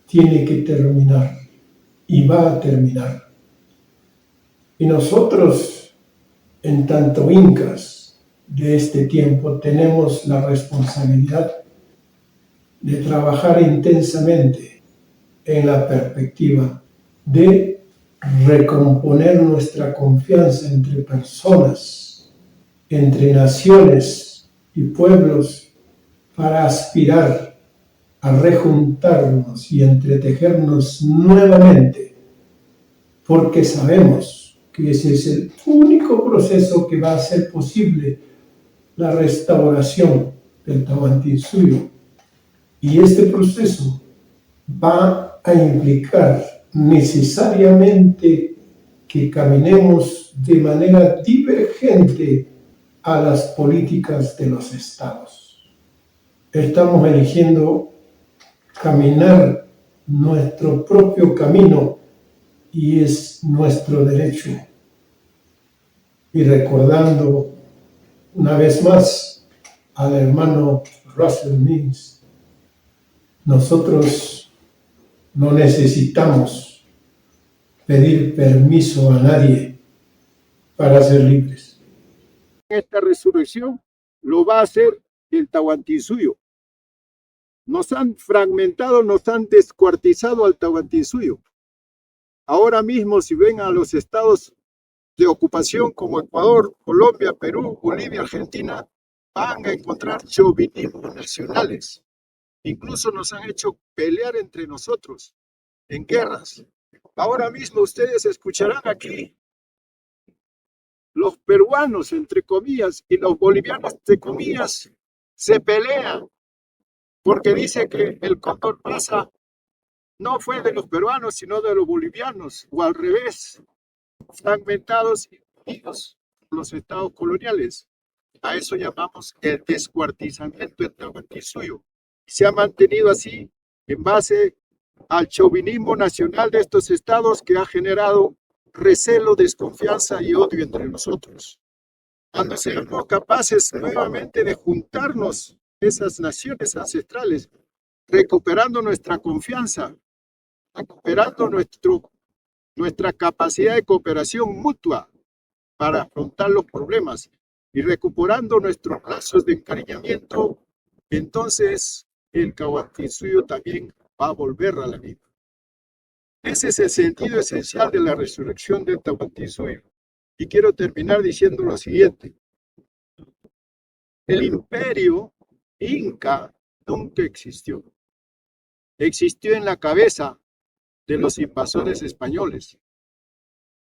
tiene que terminar y va a terminar. Y nosotros, en tanto incas de este tiempo, tenemos la responsabilidad de trabajar intensamente en la perspectiva de recomponer nuestra confianza entre personas, entre naciones y pueblos, para aspirar a rejuntarnos y entretejernos nuevamente, porque sabemos que ese es el único proceso que va a hacer posible la restauración del Tahuantinsuyo. Y este proceso va a implicar necesariamente que caminemos de manera divergente a las políticas de los estados. Estamos eligiendo caminar nuestro propio camino y es nuestro derecho. Y recordando una vez más al hermano Russell Means, nosotros no necesitamos pedir permiso a nadie para ser libres. Esta resurrección lo va a hacer el Tahuantinsuyo. Nos han fragmentado, nos han descuartizado al Tahuantinsuyo. Ahora mismo, si ven a los estados de ocupación como Ecuador, Colombia, Perú, Bolivia, Argentina, van a encontrar chauvinismos nacionales. Incluso nos han hecho pelear entre nosotros en guerras. Ahora mismo ustedes escucharán aquí los peruanos, entre comillas, y los bolivianos, entre comillas, se pelean porque dice que el cóndor pasa no fue de los peruanos, sino de los bolivianos, o al revés, fragmentados y unidos por los estados coloniales. A eso llamamos el descuartizamiento en Tahuantinsuyo. Se ha mantenido así en base al chauvinismo nacional de estos estados que ha generado recelo, desconfianza y odio entre nosotros. Cuando seamos capaces nuevamente de juntarnos esas naciones ancestrales, recuperando nuestra confianza, recuperando nuestra capacidad de cooperación mutua para afrontar los problemas y recuperando nuestros lazos de encariñamiento, entonces el Tahuantinsuyo también va a volver a la vida. Ese es el sentido esencial de la resurrección del Tahuantinsuyo. Y quiero terminar diciendo lo siguiente. El imperio inca nunca existió. Existió en la cabeza de los invasores españoles.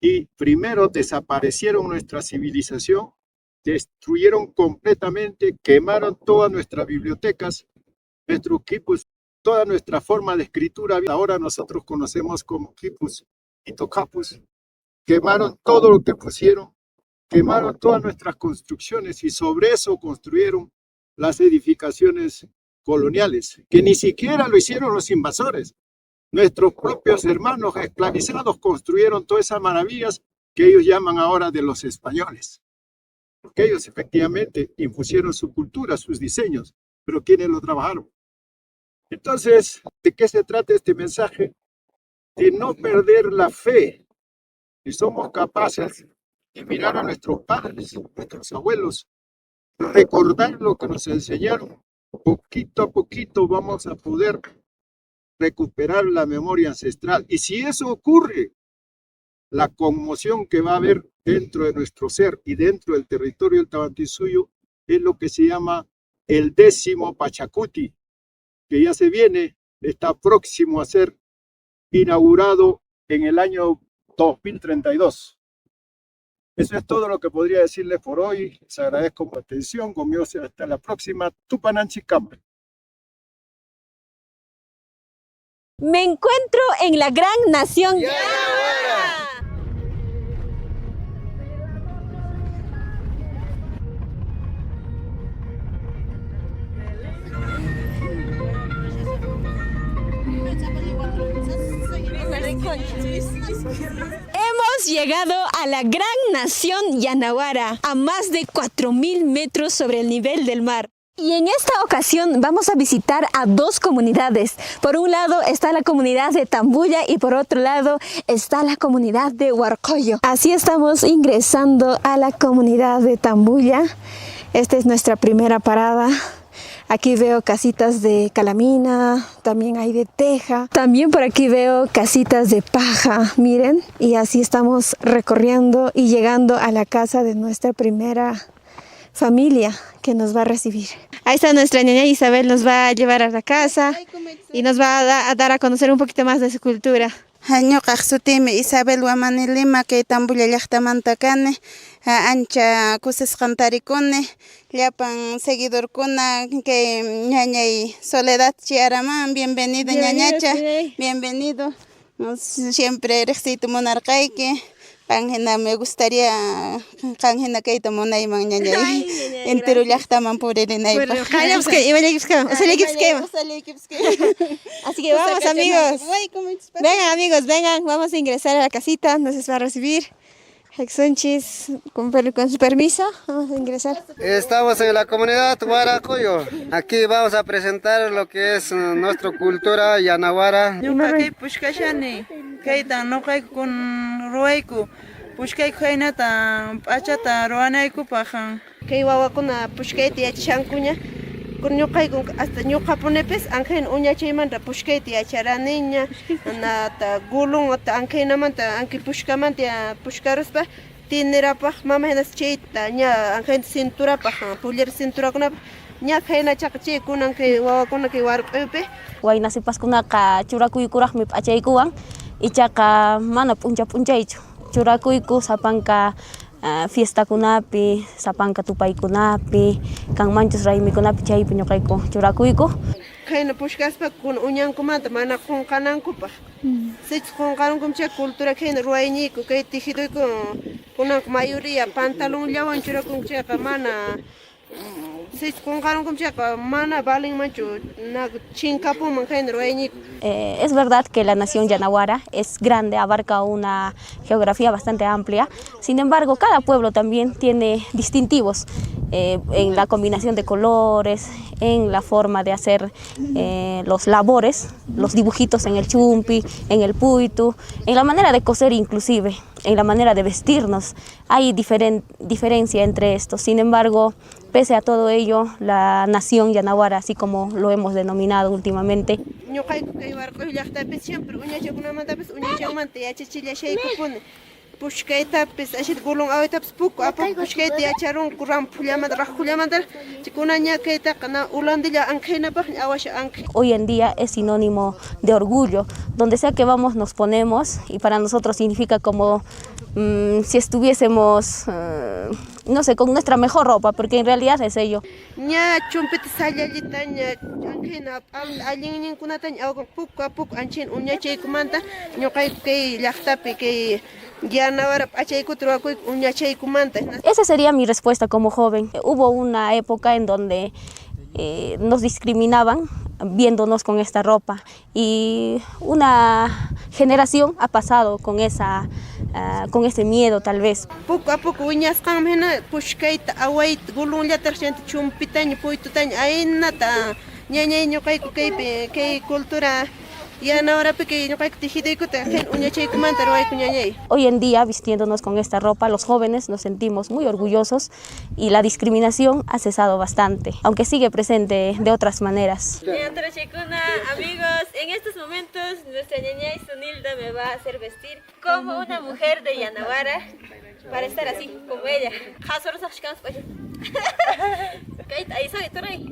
Y primero desaparecieron nuestra civilización, destruyeron completamente, quemaron todas nuestras bibliotecas, nuestros quipus, toda nuestra forma de escritura, ahora nosotros conocemos como quipus y tocapus, quemaron todo lo que pusieron, quemaron todas nuestras construcciones y sobre eso construyeron las edificaciones coloniales, que ni siquiera lo hicieron los invasores. Nuestros propios hermanos esclavizados construyeron todas esas maravillas que ellos llaman ahora de los españoles. Porque ellos efectivamente impusieron su cultura, sus diseños, pero ¿quiénes lo trabajaron? Entonces, ¿de qué se trata este mensaje? De no perder la fe. Si somos capaces de mirar a nuestros padres, nuestros abuelos, recordar lo que nos enseñaron, poquito a poquito vamos a poder recuperar la memoria ancestral. Y si eso ocurre, la conmoción que va a haber dentro de nuestro ser y dentro del territorio del Tahuantinsuyo es lo que se llama el 10º Pachacuti, que ya se viene, está próximo a ser inaugurado en el año 2032. Eso es todo lo que podría decirles por hoy. Les agradezco por la atención. Conmigo hasta la próxima. Tupananchicampe. Me encuentro en la gran nación Yanaguara. Hemos llegado a la gran nación Yanaguara, a más de 4.000 metros sobre el nivel del mar. Y en esta ocasión vamos a visitar a dos comunidades. Por un lado está la comunidad de Tambuya y por otro lado está la comunidad de Huarcoyo. Así estamos ingresando a la comunidad de Tambuya. Esta es nuestra primera parada. Aquí veo casitas de calamina, también hay de teja. También por aquí veo casitas de paja, miren. Y así estamos recorriendo y llegando a la casa de nuestra primera familia que nos va a recibir. Ahí está nuestra ñaña Isabel, nos va a llevar a la casa y nos va a dar a conocer un poquito más de su cultura. Ñuqa sutimi Isabel Wamani Lima, kay Tambuya llaqtamanta kani, ancha kusisqantarikuni, llapan seguidorkuna kay ñañay Soledad Chiaraman, bienvenido ñañacha, bienvenido. Siempre riqsiyta munarqayki. Kanjina me gustaría kanjina kayta munayman ñañay entero llaqtaman puririnaypaq. Así que vamos amigos. Vengan amigos, vengan, vamos a ingresar a la casita, nos va a recibir. Hexunchis, con su permiso, vamos a ingresar. Estamos en la comunidad Huaracoyo. Aquí vamos a presentar lo que es nuestra cultura Yanaguara. Ñuqaqay pushkashani, kaytan ñuqaykun ruwayku, pushkayku haynata p'achata ruwanaykupaq. Kay wawakuna pushkayta yachishankuña, ñuqayku hasta ñuqapunipis anqin uñachaymanta pushkayta yacharaniña, anata gulunta anqinamanta anqi pushkamanta pushkaruspa tinirapaq mama hinas chayta ña anqin cinturapaq pulir cinturakunapaq ña khayna chaqchay kunan kay wawakuna kay warq'upi Waynasipaskunaqa churakuykuraqmi p'achaykuwan ichaqa mana punchaychu churakuyku sapanka fiesta kunapi, sapanka tupaykunapi, kanmanchus raymikunapi chaypi ñuqayku churakuyku. Kayna pushkaspa kun uñankumanta mana qunqanankupaq. Sich qunqankumcha cultura kayna ruwayniku kay tijiduyku kunanqa mayoría pantalonllawan churakunchaqa mana sich qunqankumchaqa mana valenmanchu chinkapuman kayna ruwayniku. Es verdad que la nación Yanaguara es grande, abarca una geografía bastante amplia. Sin embargo, cada pueblo también tiene distintivos en la combinación de colores, en la forma de hacer los labores, los dibujitos en el chumpi, en el puitu, en la manera de coser inclusive, en la manera de vestirnos. Hay diferencia entre estos. Sin embargo, pese a todo ello, la nación Yanaguara, así como lo hemos denominado últimamente, hoy en día es sinónimo de orgullo. Donde sea que vamos nos ponemos y para nosotros significa como si estuviésemos, no sé, con nuestra mejor ropa, porque en realidad es ello. Esa sería mi respuesta como joven. Hubo una época en donde nos discriminaban viéndonos con esta ropa y una generación ha pasado con ese miedo tal vez. Poco a poco cultura. Hoy en día, vistiéndonos con esta ropa, los jóvenes nos sentimos muy orgullosos y la discriminación ha cesado bastante, aunque sigue presente de otras maneras. Amigos, en estos momentos nuestra ñañay Sunilda me va a hacer vestir como una mujer de Yanaguara para estar así como ella. Ahí soy, tú ahí.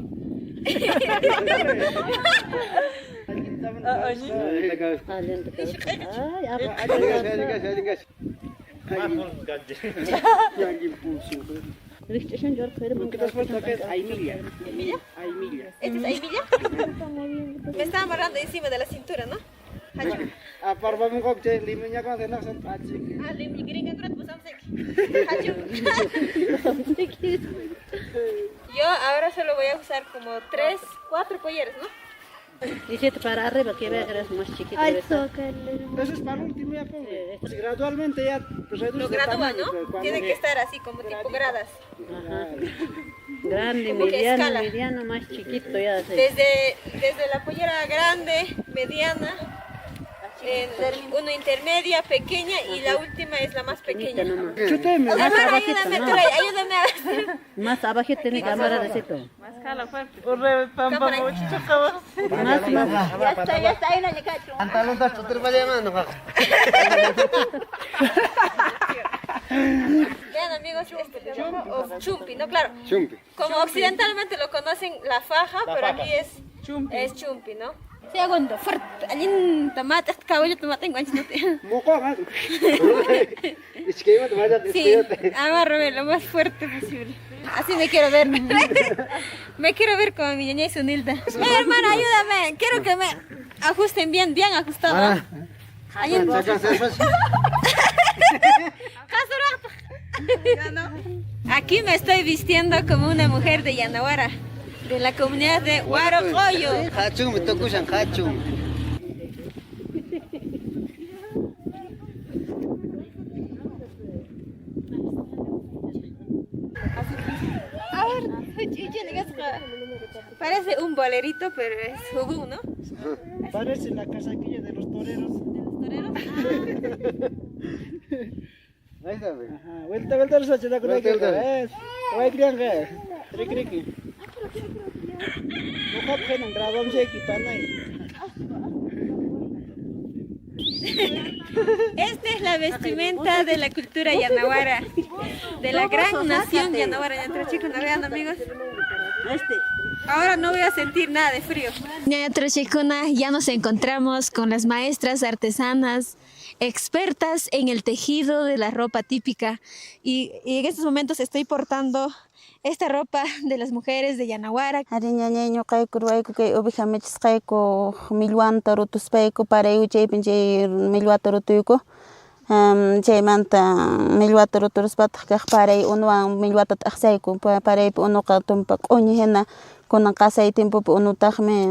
Me está amarrando encima de la cintura, ¿no? Yo ahora solo voy a usar como 3, 4 polleras, ¿no? Y si para arriba que vea que eres más chiquito. Eso es para último ya, pues gradualmente ya lo gradúa, ¿no? Tiene que estar así como tipo gradas. Ajá. Grande, como mediano, más chiquito ya. Desde la pollera grande, mediana, una intermedia, pequeña y la última es la más pequeña. Ayúdame a vestir. Más abajito tiene cámara de seto. Más cala fuerte. Ya está, ahí no le cacho. Vean amigos, o chumpi, ¿no? Claro. Chumpi. Como occidentalmente lo conocen la faja, pero aquí es chumpi, ¿no? Segundo, fuerte, alin tomate, caballo tomate en guanchino. Sí, amárrame lo más fuerte posible. Así me quiero ver. Me quiero ver como mi ñaña Sunilda. Hermana, ayúdame. Quiero que me ajusten bien ajustado. Aquí me estoy vistiendo como una mujer de Yanaguara, de la comunidad de Huarocoyo. Hachung, me tocusan hachung. Parece un bolerito, pero es jugú, ¿no? Parece la casaquilla de los toreros. ¿De los toreros? Ahí está, güey. Vuelta, los ocho, la con que voy criando, triqui. No capje, no grabamos aquí para Esta es la vestimenta de la cultura Yanaguara, de la gran nación Yanaguara. Entre chicos, ¿no vean, amigos? Ahora no voy a sentir nada de frío. Ñaña Trochekuna, ya nos encontramos con las maestras artesanas expertas en el tejido de la ropa típica y en estos momentos estoy portando esta ropa de las mujeres de Yanaguara. Ariñañeño qaykurwayku kay oveja mechisqayku millwanta rutuspayku parayku chaypin chay millwata rutuyku chaymanta millwata ruturuspataq kaq paray unuwan millwata t'aqsayku paraypi unuqa tumpa q'uñi hina kunan qasay timpupi unutaqmi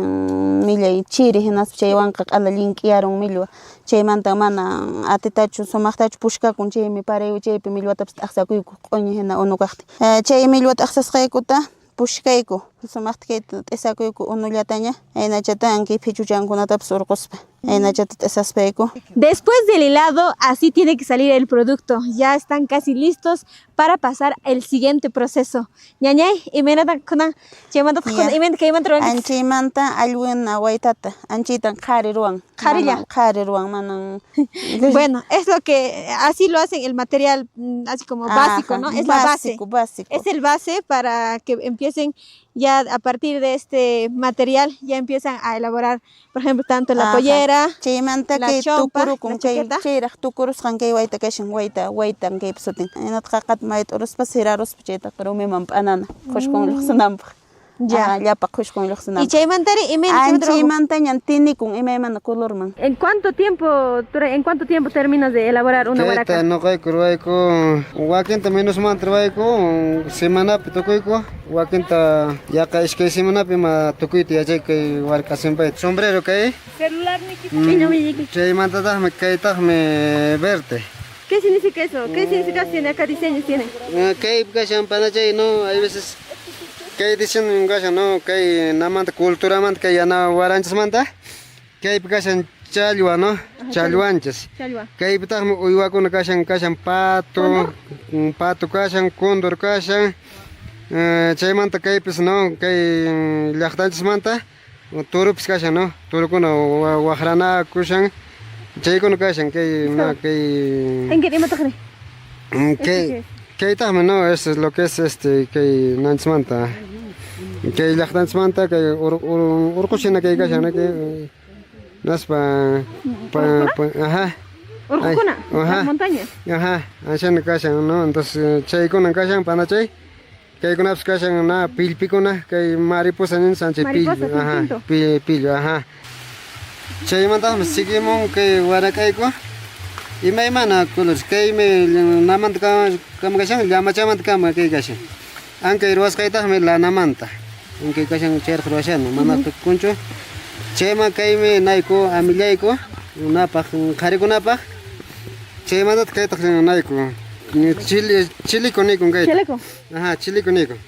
millay chiri hinaspa chaywanqa q'ala llink'iyarun millwa chaymanta mana atitachu sumaqtachu pushkakun chaymi parayku chaypi millwatapas t'aqsakuyku q'uñi hina unu kaqti chay millwata t'aqsasqaykuta pushkayku sumaqta kayta t'isakuyku unullataña aynachata anki phichuchankunatapas urquspa aynachata t'isaspayku. Después del hilado, así tiene que salir el producto. Ya están casi listos para pasar el siguiente proceso. Ñañay, imenata kuna chaymanta kuna imen kayman truan. Anchimanta alwina waytata anchitan qhari ruwan. Qhari ruwan manan. Bueno, es lo que así lo hacen el material así como básico, ¿no? Es la base. Básico. Es el base para que empiecen ya a partir de este material ya empiezan a elaborar, por ejemplo, tanto la pollera, la chompa, la chaqueta. Chayraq tukurusqan kay wayta kashan waytan kay psutin. Inatqaqat mayt uruspa siraruspa chayta rumiman p'anana qushqun lluqsinanpaq. Ya. Llapa qushqun lluqsinanpaq. Y chaymantari Anchimanta ñan tinikun imaymana colorman. ¿En cuánto tiempo terminas de elaborar una huaraca? Kayta noqayku wakinta minusmanta ruwayku semanapi tukuyku wakinta yaqa ishkay semanapi ma tukuyta yachay kay warka simpayta sombrero kay Celular ni chaymantataqmi kaytaqmi verde. ¿Qué significa eso? ¿Qué significados tiene acá? ¿Diseños tiene? Kay kashan panachay no hay veces kay dicen kashan no kay namanta culturamanta kay Yanaguaranchasmanta kay kashan challwa no challwanchas kaypitaqmi uywakuna kashan pato kashan cóndor kashan chaymanta kaypis no kay llaqtanchasmanta turupis kashan no turukuna waqrana kushan chaykuna kashan kay ¿En qué tiempo te kay kaytaqmi no eso es lo que es kay nanchasmanta kay llaqtanchasmanta kay urqushina kay kashan kay naspa ajá Urqukuna, las montañas. Ajá, ashan kashan no entonces chaykuna kashan panachay kaykunapas kashan na pilpikuna kay mariposa nin sanchay pillo ajá pillo ajá chaymantaqmi sigimun kay warakayku imaymana colores kaymi namanta kama kashan llamachamanta kama kay kashan ankay ruwasqaytaqmi lanamanta ankay kashan chayraq ruwashana mana tukunchu chayma kaymi nayku amillayku napaq qharikunapaq chaymantata kaytaq nayku chiliku nikun kayta ajá chiliku nikun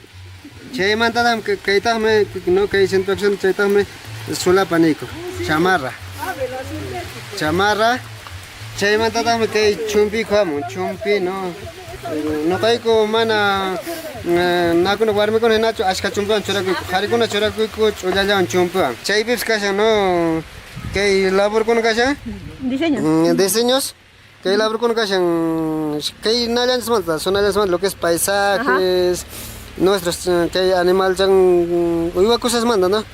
chaymantataqmi kaytaqmi no kay situación chaytaqmi sulapa niku chamarra chaymantataqmi kay chumpiku hamun chumpi no noqayku mana nakuna warmikuna hinachu ashka chumpiwan churakuyku qharikuna churakuyku ch'ullallawan chumpiwan chaypipas kashan no kay laborkuna kashan diseños kay laborkuna kashan kay nallanchasmanta sunallanchasmanta lo que es paisajes nuestros kay animal chan uywakusasmanta no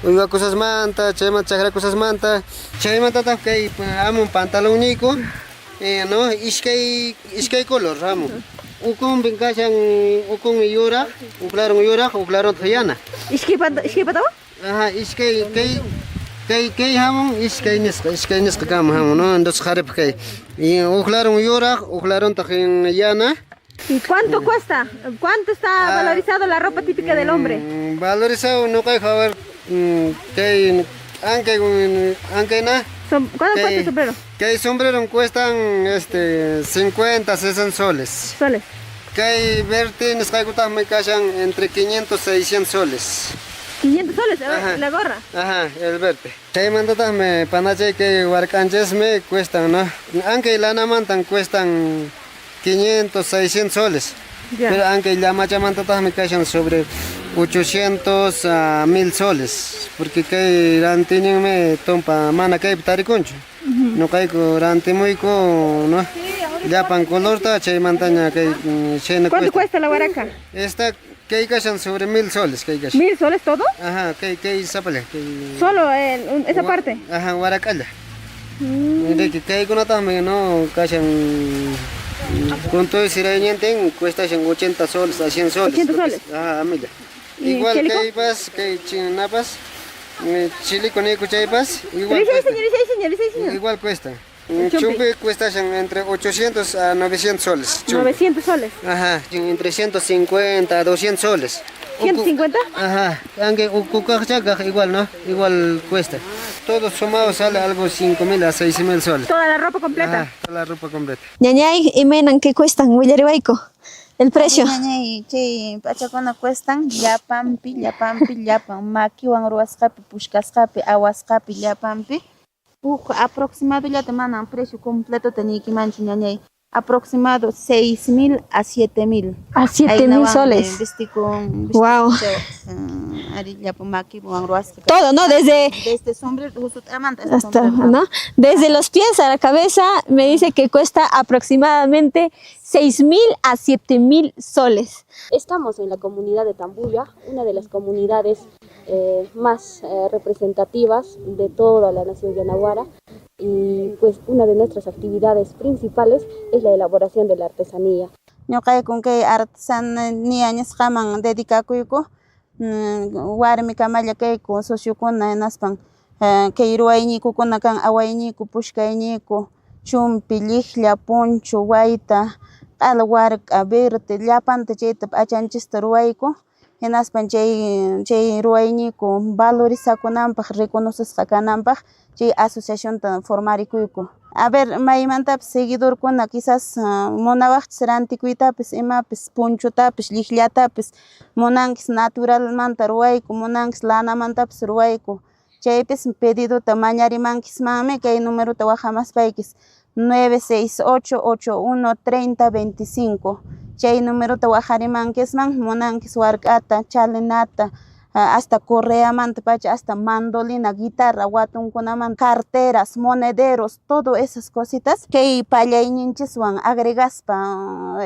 uywakusasmanta chaymanta chakrakusasmanta chaymantataq kay amun pantalón niku no ishkay color amun ukunpin kashan ukunmi yuraq uklaron yana ¿Ishkay patawa? ajá ishkay kay hamun ishkay nisqa kama hamun no entonces qharipa kay y uklaron yuraq uklaron yana. ¿Y cuánto cuesta? ¿Cuánto está valorizado la ropa típica del hombre? Valorizado no hay favor que aunque na ¿Cuánto cuesta el sombrero? Que el sombrero cuestan 50, 60 soles. Que verte en esta me callan entre 500 y 600 soles. 500 soles la gorra. Ajá, el verte. Te mandan me panache que huarcanches me cuestan, ¿no? Aunque la namantan cuestan 500, 600 soles. Pero aunque la machamanta me callan sobre 800 a 1000 soles. Porque que tienen me tompa mana que taricuncho. No caigo rante muy no. Ya pan color ta che montaña que ¿Cuánto cuesta la huaraca? Esta ¿Qué cashan sobre 1000 soles? ¿Qué cashan? ¿1000 soles todo? Ajá, ¿qué zapale? Solo esa parte. Ajá, Guaracalla. De que hay con también, ¿no? Cashan. Con todo ese reñente cuesta 80 soles a 100 soles. 80 soles. Ajá, mira. ¿Y igual chilico? que hay pas, que hay chinapas, chile con chaypas, igual Señor. igual cuesta. Chumpi. Chumpi cuesta entre 800 a 900 soles. Chumpi. 900 soles. Ajá, entre 150 a 200 soles. ¿150? Ajá, aunque cucachaca igual, ¿no? Igual cuesta. Todos sumados sale algo 5.000 a 6.000 soles. Toda la ropa completa. Ajá, toda la ropa completa. Ñañay y menan que cuestan, Willarihuayco. El precio. Ñañay, che, pachakuna cuestan llapampi, maquiwan ruwasqapi, pushkasqapi, awasqapi, llapampi. Aproximado ya te mandan precio completo teniki manchu ñañay. Aproximado 6.000 a 7.000. A 7.000 soles. Wow. Todo, ¿no? Desde sombrero hasta, ¿no? Desde los pies a la cabeza me dice que cuesta aproximadamente 6.000 a 7.000 soles. Estamos en la comunidad de Tambuya, una de las comunidades más representativas de toda la nación yanaguara, y pues una de nuestras actividades principales es la elaboración de la artesanía. Ñoqay con que artesanía ñasqaman dedicakuyku warmi kamalla kayku sociokuna naspan kay ruwayniyukuna kan awayniku pushkayniku chumpi liqlla punchu wayta t'ala warqa verde llapanta chayta p'achanchista ruwayku hinaspan chay ruwayniku valorizakunanpaq reconocisqa kananpaq chay asociacionta formarikuyku. A ver, maymantapas seguidorkuna quizás munawaqchis rantikuytapis imapis punchutapis liqllatapis munanchis naturalmanta ruwayku munankis lanamantapis ruwayku chaypis pedidota mañarimankismanmi kay numeruta waqhamaspaykish 968-81-30-25 chay numeruta waqharimankisman munankis wark'ata chalinata hasta correa manta pacha, hasta mandolina, guitarra, watunkunaman, carteras, monederos, todas esas cositas que pallayninchiswan agregaspa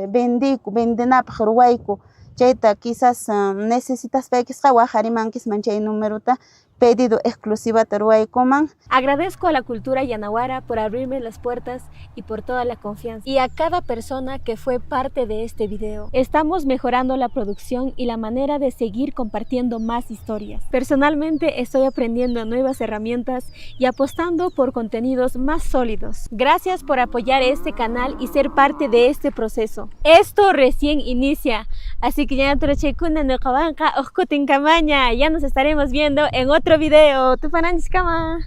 vendinapaq ruwayku chayta quizás necesitas paykisqa waqharimankisman chay numeruta pedido exclusivata ruwaykuman. Agradezco a la cultura yanaguara por abrirme las puertas y por toda la confianza, y a cada persona que fue parte de este video. Estamos mejorando la producción y la manera de seguir compartiendo más historias. Personalmente estoy aprendiendo nuevas herramientas y apostando por contenidos más sólidos. Gracias por apoyar este canal y ser parte de este proceso. Esto recién inicia, así que ya nos estaremos viendo en otro video. Tupananchis kama.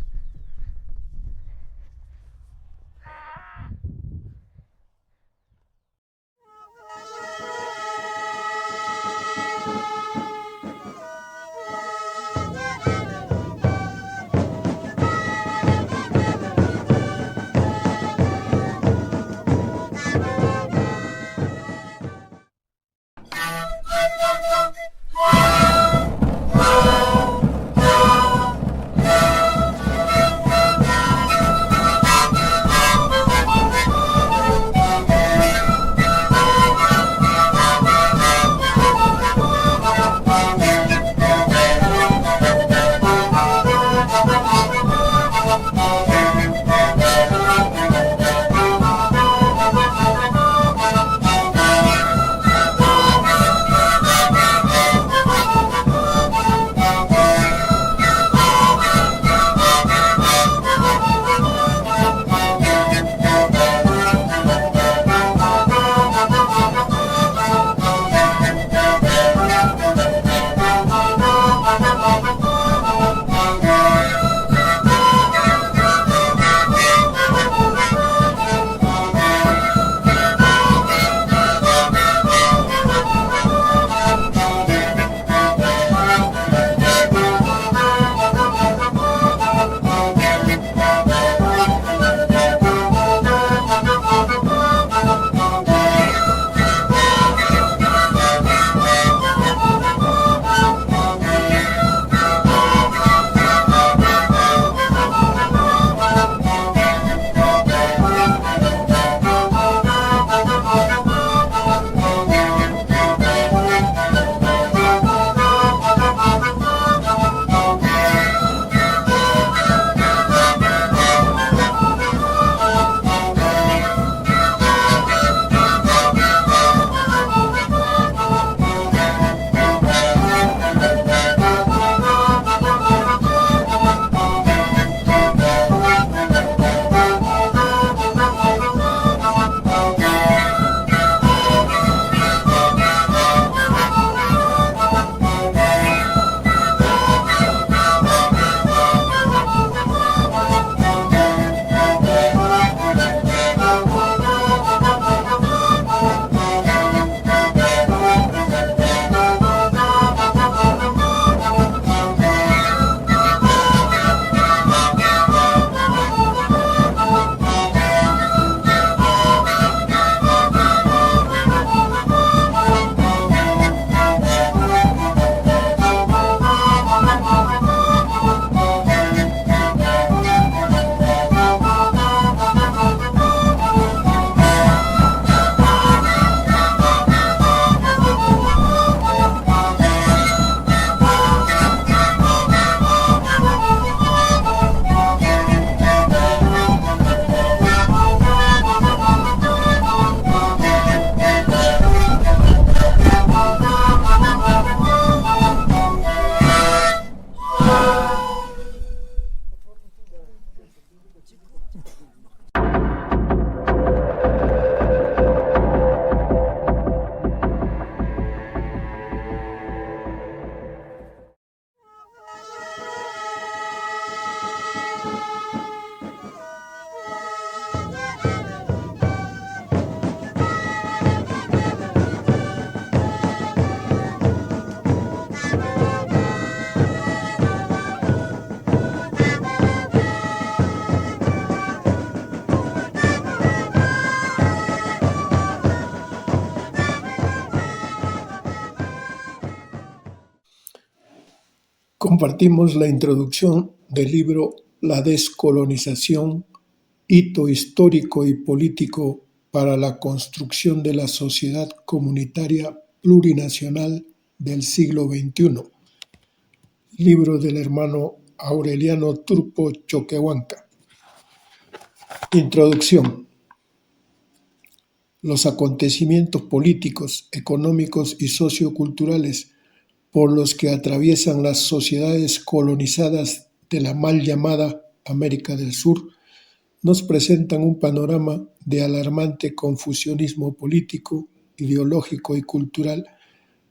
Compartimos la introducción del libro La descolonización, hito histórico y político para la construcción de la sociedad comunitaria plurinacional del siglo XXI, libro del hermano Aureliano Turpo Choquehuanca. Introducción. Los acontecimientos políticos, económicos y socioculturales por los que atraviesan las sociedades colonizadas de la mal llamada América del Sur nos presentan un panorama de alarmante confusionismo político, ideológico y cultural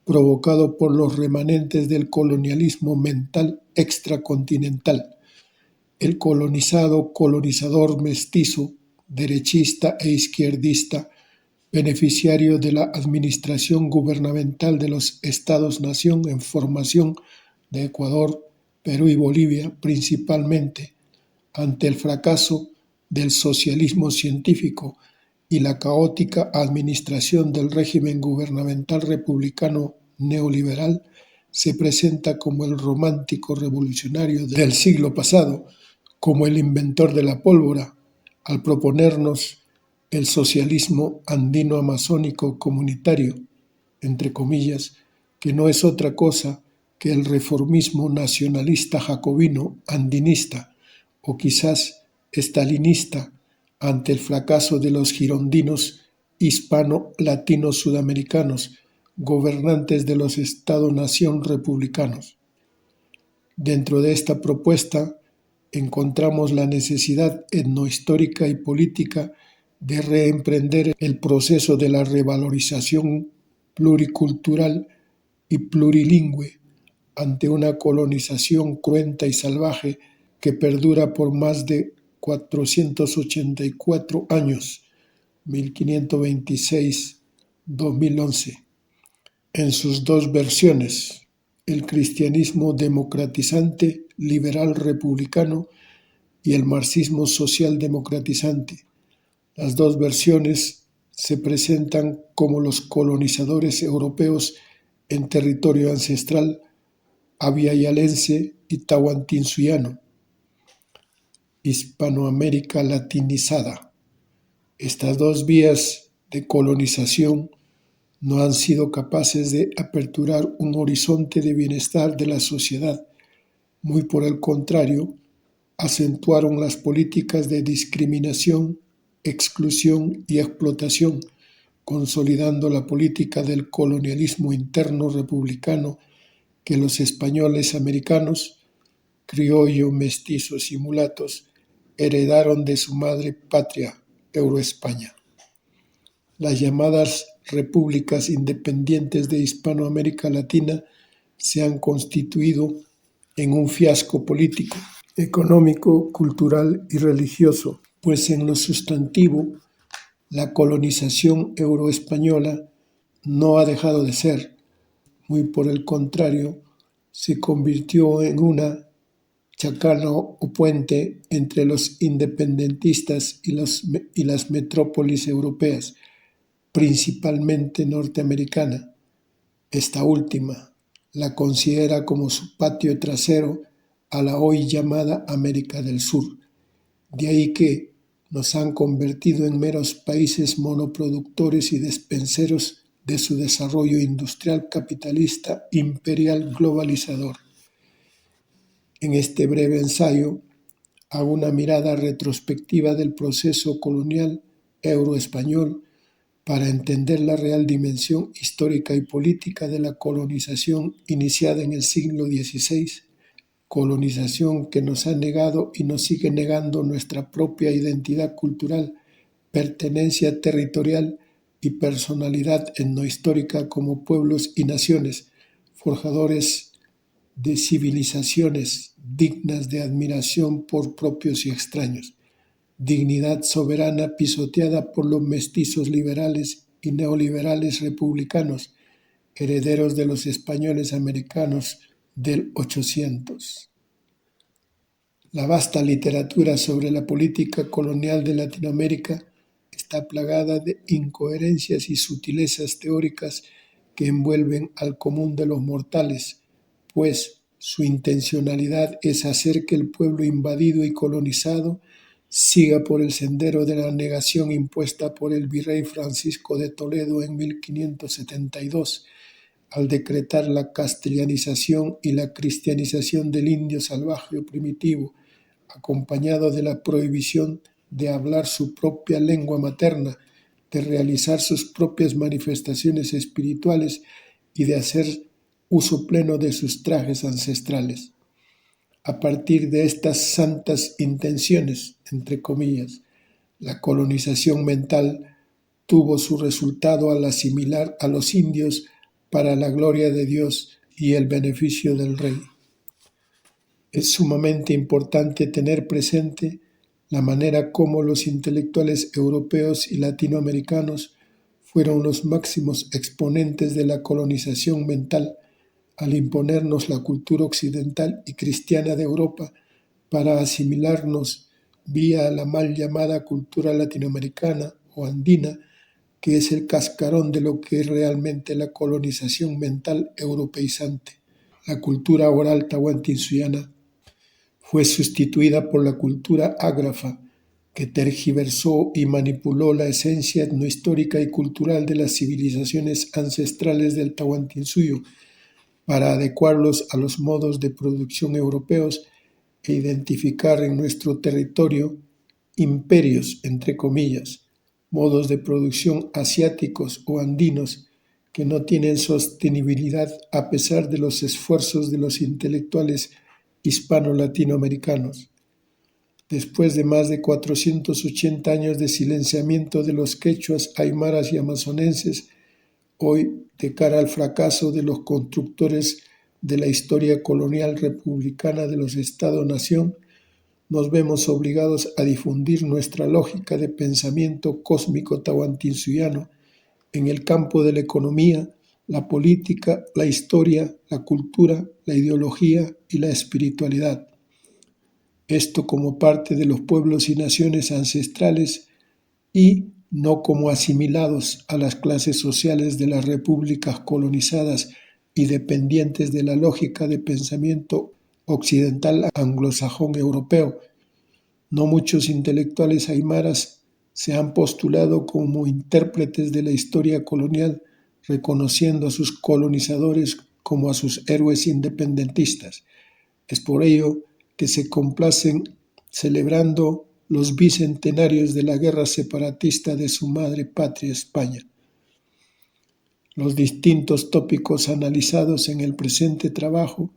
provocado por los remanentes del colonialismo mental extracontinental. El colonizador mestizo, derechista e izquierdista, beneficiario de la administración gubernamental de los Estados-nación en formación de Ecuador, Perú y Bolivia principalmente, ante el fracaso del socialismo científico y la caótica administración del régimen gubernamental republicano neoliberal, se presenta como el romántico revolucionario del siglo pasado, como el inventor de la pólvora, al proponernos el socialismo andino-amazónico comunitario, entre comillas, que no es otra cosa que el reformismo nacionalista jacobino andinista, o quizás estalinista, ante el fracaso de los girondinos hispano-latino-sudamericanos, gobernantes de los Estados-nación republicanos. Dentro de esta propuesta encontramos la necesidad etnohistórica y política de reemprender el proceso de la revalorización pluricultural y plurilingüe ante una colonización cruenta y salvaje que perdura por más de 484 años, 1526-2011, en sus dos versiones, el cristianismo democratizante, liberal republicano y el marxismo social democratizante. Las dos versiones se presentan como los colonizadores europeos en territorio ancestral aviayalense y tahuantinsuiano, Hispanoamérica latinizada. Estas dos vías de colonización no han sido capaces de aperturar un horizonte de bienestar de la sociedad. Muy por el contrario, acentuaron las políticas de discriminación, exclusión y explotación, consolidando la política del colonialismo interno republicano que los españoles americanos, criollos, mestizos y mulatos, heredaron de su madre patria, Euroespaña. Las llamadas repúblicas independientes de Hispanoamérica Latina se han constituido en un fiasco político, económico, cultural y religioso, pues en lo sustantivo, la colonización euroespañola no ha dejado de ser, muy por el contrario, se convirtió en una chacana o puente entre los independentistas y las metrópolis europeas, principalmente norteamericana. Esta última la considera como su patio trasero a la hoy llamada América del Sur. De ahí que nos han convertido en meros países monoproductores y despenseros de su desarrollo industrial capitalista imperial globalizador. En este breve ensayo hago una mirada retrospectiva del proceso colonial euroespañol para entender la real dimensión histórica y política de la colonización iniciada en el siglo XVI, colonización que nos ha negado y nos sigue negando nuestra propia identidad cultural, pertenencia territorial y personalidad etnohistórica como pueblos y naciones, forjadores de civilizaciones dignas de admiración por propios y extraños, dignidad soberana pisoteada por los mestizos liberales y neoliberales republicanos, herederos de los españoles americanos del 800. La vasta literatura sobre la política colonial de Latinoamérica está plagada de incoherencias y sutilezas teóricas que envuelven al común de los mortales, pues Su intencionalidad es hacer que el pueblo invadido y colonizado siga por el sendero de la negación impuesta por el virrey Francisco de Toledo en 1572, al decretar la castellanización y la cristianización del indio salvaje o primitivo, acompañado de la prohibición de hablar su propia lengua materna, de realizar sus propias manifestaciones espirituales y de hacer uso pleno de sus trajes ancestrales. A partir de estas santas intenciones, entre comillas, la colonización mental tuvo su resultado al asimilar a los indios para la gloria de Dios y el beneficio del rey. Es sumamente importante tener presente la manera como los intelectuales europeos y latinoamericanos fueron los máximos exponentes de la colonización mental al imponernos la cultura occidental y cristiana de Europa para asimilarnos vía la mal llamada cultura latinoamericana o andina, que es el cascarón de lo que es realmente la colonización mental europeizante. La cultura oral tahuantinsuiana fue sustituida por la cultura ágrafa, que tergiversó y manipuló la esencia etnohistórica y cultural de las civilizaciones ancestrales del Tahuantinsuyo para adecuarlos a los modos de producción europeos e identificar en nuestro territorio imperios, entre comillas, modos de producción asiáticos o andinos que no tienen sostenibilidad a pesar de los esfuerzos de los intelectuales hispano-latinoamericanos. Después de más de 480 años de silenciamiento de los quechuas, aymaras y amazonenses, hoy, de cara al fracaso de los constructores de la historia colonial republicana de los Estados-nación, nos vemos obligados a difundir nuestra lógica de pensamiento cósmico tahuantinsuiano en el campo de la economía, la política, la historia, la cultura, la ideología y la espiritualidad. Esto como parte de los pueblos y naciones ancestrales y no como asimilados a las clases sociales de las repúblicas colonizadas y dependientes de la lógica de pensamiento occidental anglosajón europeo. No muchos intelectuales aymaras se han postulado como intérpretes de la historia colonial, reconociendo a sus colonizadores como a sus héroes independentistas. Es por ello que se complacen celebrando los bicentenarios de la guerra separatista de su madre patria España. Los distintos tópicos analizados en el presente trabajo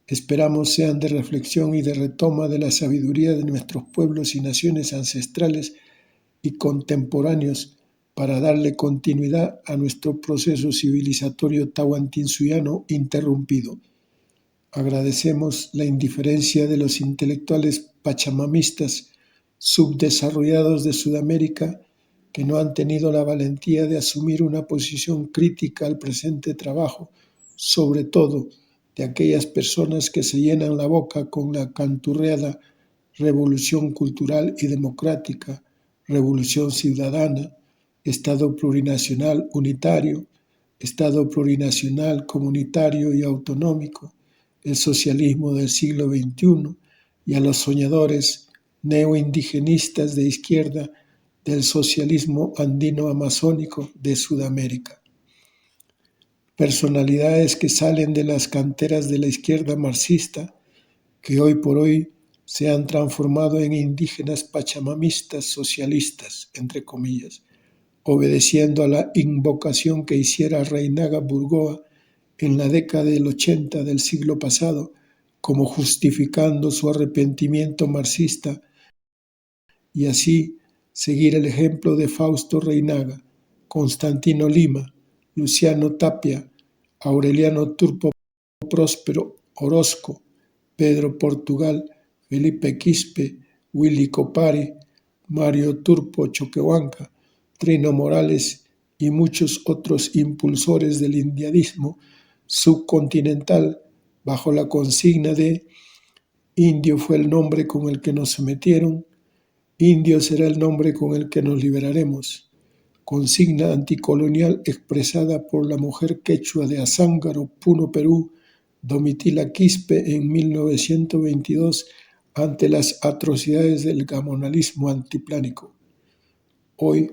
esperamos sean de reflexión y de retoma de la sabiduría de nuestros pueblos y naciones ancestrales y contemporáneos para darle continuidad a nuestro proceso civilizatorio tahuantinsuiano interrumpido. Agradecemos la indiferencia de los intelectuales pachamamistas subdesarrollados de Sudamérica que no han tenido la valentía de asumir una posición crítica al presente trabajo, sobre todo de aquellas personas que se llenan la boca con la canturreada revolución cultural y democrática, revolución ciudadana, Estado plurinacional unitario, Estado plurinacional comunitario y autonómico, el socialismo del siglo XXI y a los soñadores neoindigenistas de izquierda del socialismo andino-amazónico de Sudamérica. Personalidades que salen de las canteras de la izquierda marxista, que hoy por hoy se han transformado en indígenas pachamamistas socialistas, entre comillas, obedeciendo a la invocación que hiciera Reinaga Burgoa en la década del 80 del siglo pasado, como justificando su arrepentimiento marxista, y así seguir el ejemplo de Fausto Reinaga, Constantino Lima, Luciano Tapia, Aureliano Turpo Próspero Orozco, Pedro Portugal, Felipe Quispe, Willy Copari, Mario Turpo Choquehuanca, Trino Morales y muchos otros impulsores del indianismo subcontinental bajo la consigna de «Indio fue el nombre con el que nos sometieron, indio será el nombre con el que nos liberaremos», consigna anticolonial expresada por la mujer quechua de Azángaro, Puno, Perú, Domitila Quispe en 1922 ante las atrocidades del gamonalismo antiplánico. Hoy,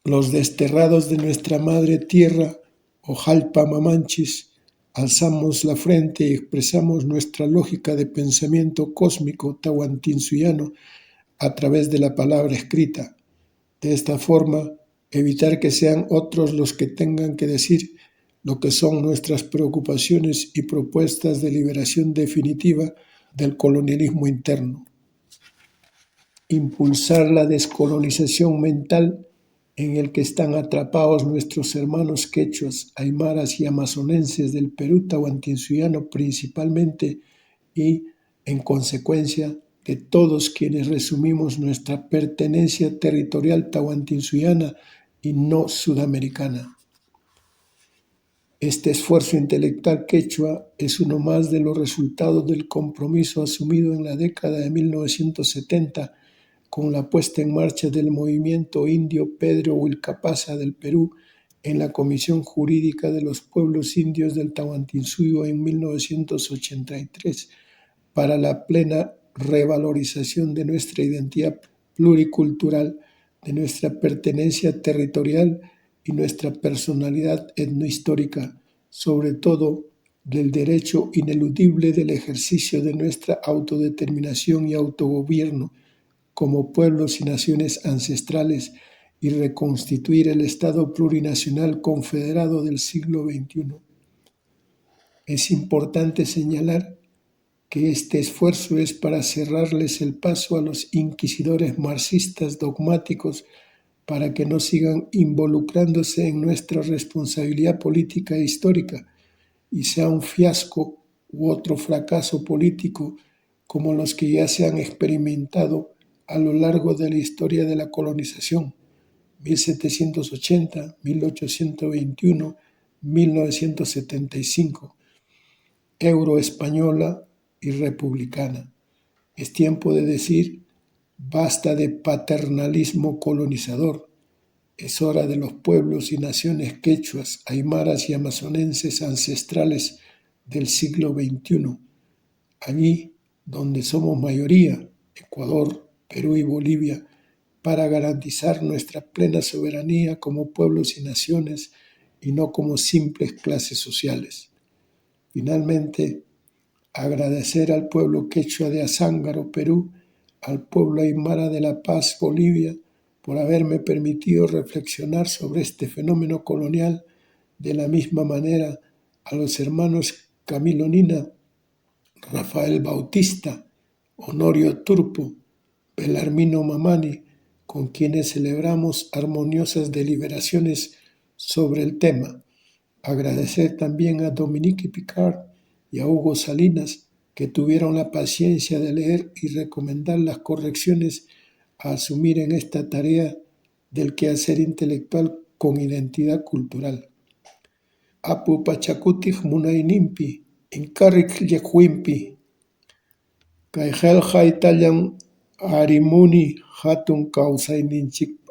los desterrados de nuestra madre tierra, Ojalpa Mamanchis, alzamos la frente y expresamos nuestra lógica de pensamiento cósmico tahuantinsuyano a través de la palabra escrita. De esta forma, evitar que sean otros los que tengan que decir lo que son nuestras preocupaciones y propuestas de liberación definitiva del colonialismo interno. Impulsar la descolonización mental en el que están atrapados nuestros hermanos quechuas, aymaras y amazonenses del Perú tahuantinsuyano principalmente y, en consecuencia, de todos quienes resumimos nuestra pertenencia territorial tahuantinsuyana y no sudamericana. Este esfuerzo intelectual quechua es uno más de los resultados del compromiso asumido en la década de 1970 con la puesta en marcha del movimiento indio Pedro Huilcapasa del Perú en la Comisión Jurídica de los Pueblos Indios del Tahuantinsuyo en 1983 para la plena revalorización de nuestra identidad pluricultural, de nuestra pertenencia territorial y nuestra personalidad etnohistórica, sobre todo del derecho ineludible del ejercicio de nuestra autodeterminación y autogobierno como pueblos y naciones ancestrales y reconstituir el Estado plurinacional confederado del siglo XXI. Es importante señalar que este esfuerzo es para cerrarles el paso a los inquisidores marxistas dogmáticos para que no sigan involucrándose en nuestra responsabilidad política e histórica y sea un fiasco u otro fracaso político como los que ya se han experimentado a lo largo de la historia de la colonización, 1780, 1821, 1975, euroespañola y republicana. Es tiempo de decir, basta de paternalismo colonizador. Es hora de los pueblos y naciones quechuas, aymaras y amazonenses ancestrales del siglo XXI, allí donde somos mayoría, Ecuador, Perú y Bolivia, para garantizar nuestra plena soberanía como pueblos y naciones y no como simples clases sociales. Finalmente, agradecer al pueblo quechua de Azángaro, Perú, al pueblo aymara de La Paz, Bolivia, por haberme permitido reflexionar sobre este fenómeno colonial, de la misma manera a los hermanos Camilo Nina, Rafael Bautista, Honorio Turpo, Belarmino Mamani, con quienes celebramos armoniosas deliberaciones sobre el tema. Agradecer también a Dominique Picard y a Hugo Salinas, que tuvieron la paciencia de leer y recomendar las correcciones a asumir en esta tarea del quehacer intelectual con identidad cultural. Apu Pachacutij Munaynimpi, Incarric Yehuimpi, Kaijel Haitayan Arimuni Hatun Kausayninchikpa.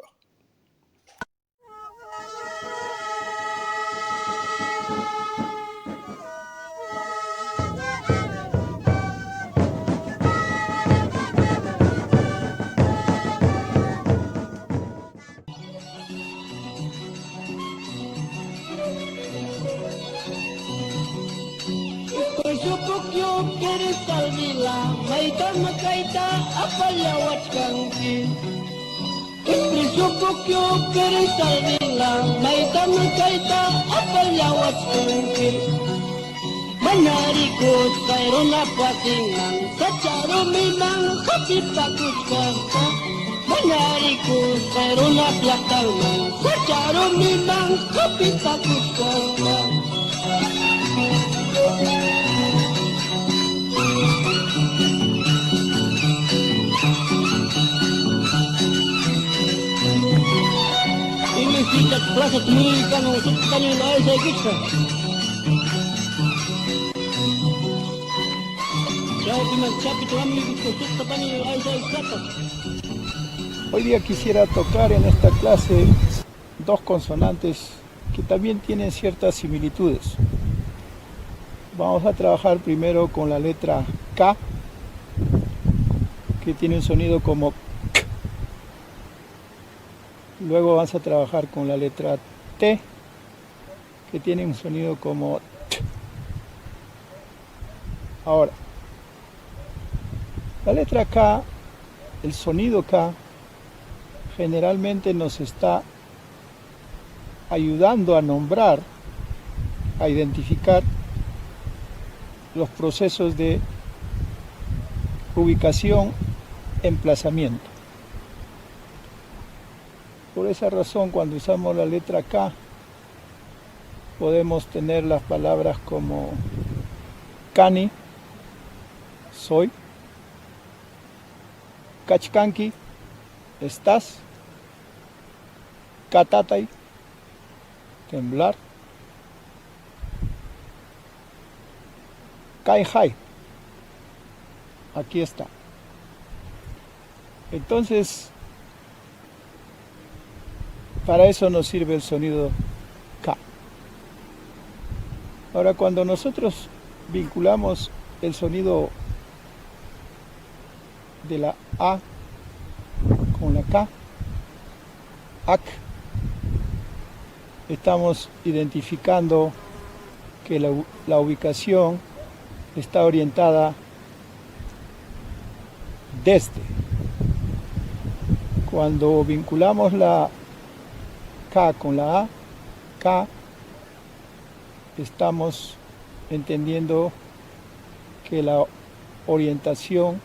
Manarikut kairuna pasingan sacaru mimang kapipakus kanta. Manarikut kairuna platalman sacaru mimang kapipakus kanta. Ini sikat plaza tumilikan usut kanil ay sa ikutsa. Hoy día quisiera tocar en esta clase dos consonantes que también tienen ciertas similitudes. Vamos a trabajar primero con la letra K, que tiene un sonido como K. Luego vamos a trabajar con la letra T, que tiene un sonido como T. Ahora, la letra K, el sonido K, generalmente nos está ayudando a nombrar, a identificar los procesos de ubicación, emplazamiento. Por esa razón, cuando usamos la letra K, podemos tener las palabras como Kani, soy, Kachkanki, estás, Katatay, temblar, Kaihai, aquí está. Entonces, para eso nos sirve el sonido K. Ahora, cuando nosotros vinculamos el sonido de la A con la K, AK, estamos identificando que la ubicación está orientada desde. Cuando vinculamos la K con la A, K, estamos entendiendo que la orientación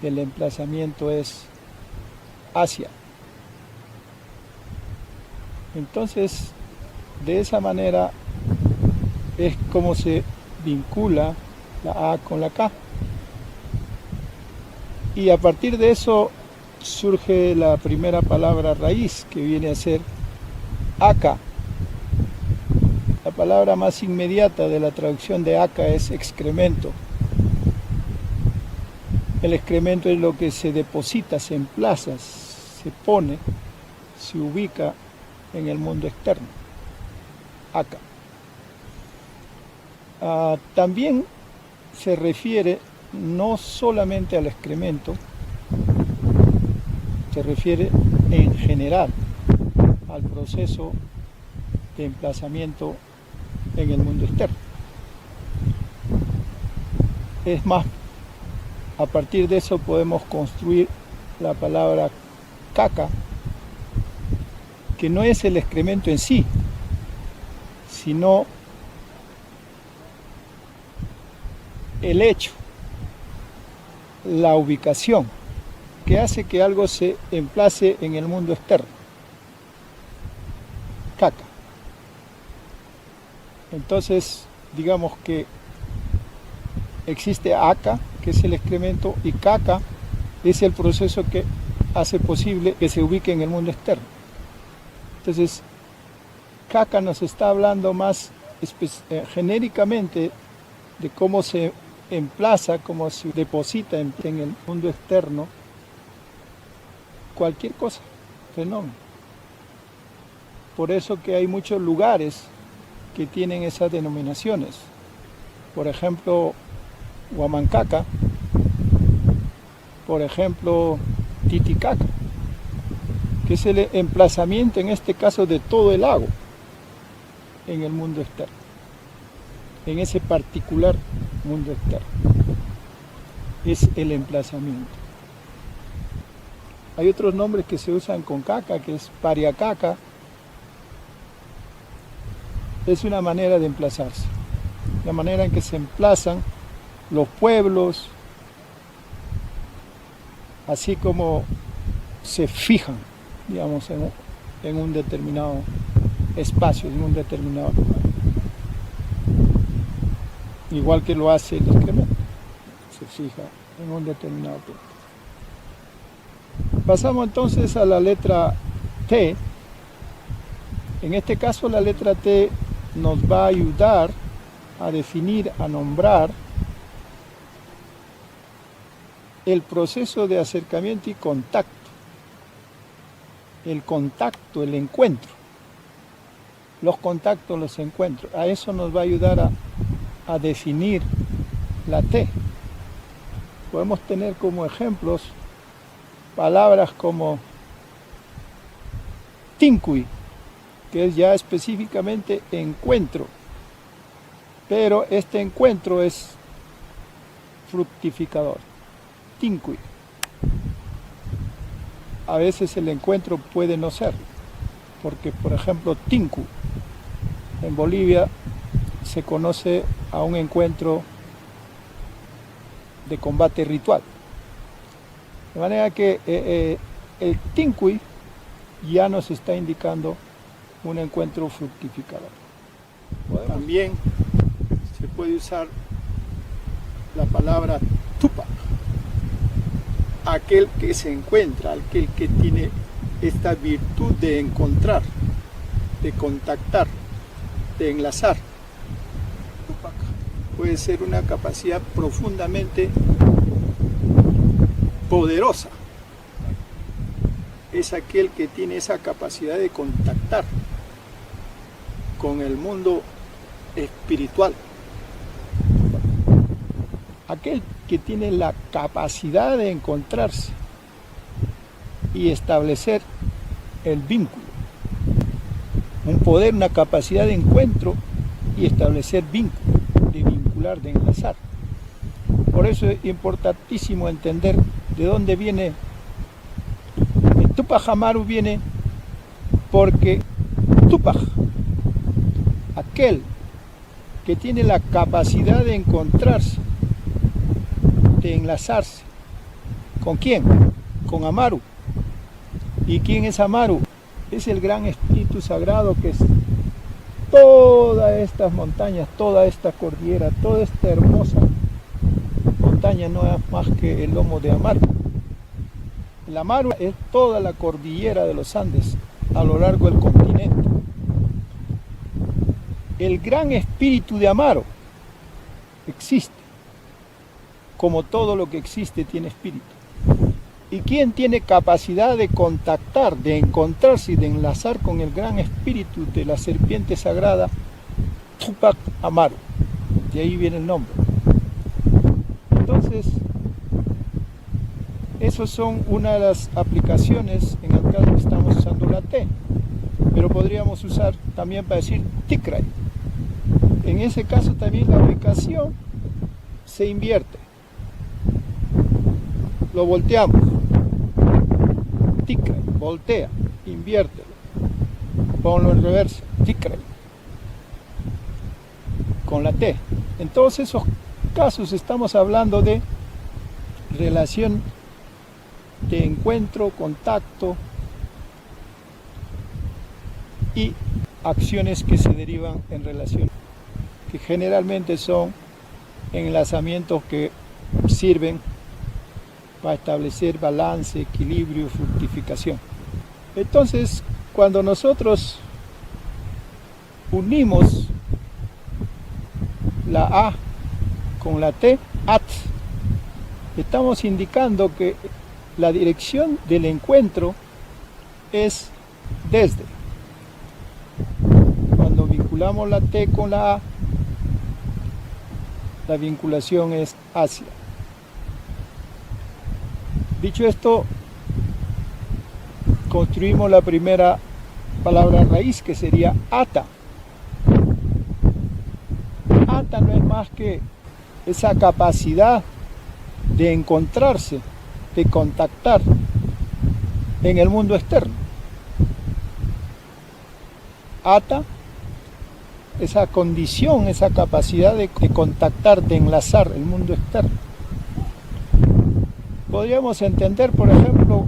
del emplazamiento es hacia. Entonces, de esa manera es como se vincula la A con la K. Y a partir de eso surge la primera palabra raíz, que viene a ser Aka. La palabra más inmediata de la traducción de Aka es excremento. El excremento es lo que se deposita, se emplaza, se pone, se ubica en el mundo externo. Aka. También se refiere no solamente al excremento, se refiere en general al proceso de emplazamiento en el mundo externo. Es más, a partir de eso podemos construir la palabra caca, que no es el excremento en sí, sino el hecho, la ubicación, que hace que algo se emplace en el mundo externo. Caca. Entonces, digamos que existe Aka, que es el excremento, y caca es el proceso que hace posible que se ubique en el mundo externo. Entonces, caca nos está hablando más genéricamente de cómo se emplaza, cómo se deposita en el mundo externo cualquier cosa, fenómeno. Por eso que hay muchos lugares que tienen esas denominaciones. Por ejemplo, Huamancaca, por ejemplo, Titicaca, que es el emplazamiento en este caso de todo el lago en el mundo externo, en ese particular mundo externo. Es el emplazamiento. Hay otros nombres que se usan con caca, que es Pariacaca. Es una manera de emplazarse, la manera en que se emplazan los pueblos, así como se fijan, digamos, en un determinado espacio, en un determinado lugar. Igual que lo hace el excremento, se fija en un determinado punto. Pasamos entonces a la letra T. En este caso la letra T nos va a ayudar a definir, a nombrar el proceso de acercamiento y contacto. El contacto, el encuentro. Los contactos, los encuentros. A eso nos va a ayudar a definir la T. Podemos tener como ejemplos palabras como tincui, que es ya específicamente encuentro, pero este encuentro es fructificador. Tincui. A veces el encuentro puede no ser, porque por ejemplo tinku en Bolivia se conoce a un encuentro de combate ritual. De manera que el tincui ya nos está indicando un encuentro fructificador. También se puede usar la palabra tupac, aquel que se encuentra, aquel que tiene esta virtud de encontrar, de contactar, de enlazar. Tupac puede ser una capacidad profundamente poderosa. Es aquel que tiene esa capacidad de contactar con el mundo espiritual. Aquel que tiene la capacidad de encontrarse y establecer el vínculo. Un poder, una capacidad de encuentro y establecer vínculo, de vincular, de enlazar. Por eso es importantísimo entender de dónde viene. El Tupac Amaru viene porque Tupac, aquel que tiene la capacidad de encontrarse, de enlazarse. ¿Con quién? Con Amaru. ¿Y quién es Amaru? Es el gran espíritu sagrado que es todas estas montañas, toda esta cordillera, toda esta hermosa montaña no es más que el lomo de Amaru. El Amaru es toda la cordillera de los Andes a lo largo del continente. El gran espíritu de Amaru existe. Como todo lo que existe tiene espíritu. ¿Y quién tiene capacidad de contactar, de encontrarse y de enlazar con el gran espíritu de la serpiente sagrada? Tupac Amaru. De ahí viene el nombre. Entonces, esas son una de las aplicaciones en el caso que estamos usando la T. Pero podríamos usar también para decir Tikray. En ese caso también la ubicación se invierte. Lo volteamos. Tikray, voltea, inviértelo. Ponlo en reversa. Tikray. Con la T. En todos esos casos estamos hablando de relación de encuentro, contacto y acciones que se derivan en relación, que generalmente son enlazamientos que sirven para establecer balance, equilibrio, fructificación. Entonces, cuando nosotros unimos la A con la T, AT, estamos indicando que la dirección del encuentro es desde. Cuando vinculamos la T con la A, la vinculación es hacia. Dicho esto, construimos la primera palabra raíz, que sería ata. Ata no es más que esa capacidad de encontrarse, de contactar en el mundo externo. Ata, esa condición, esa capacidad de contactar, de enlazar el mundo externo. Podríamos entender, por ejemplo,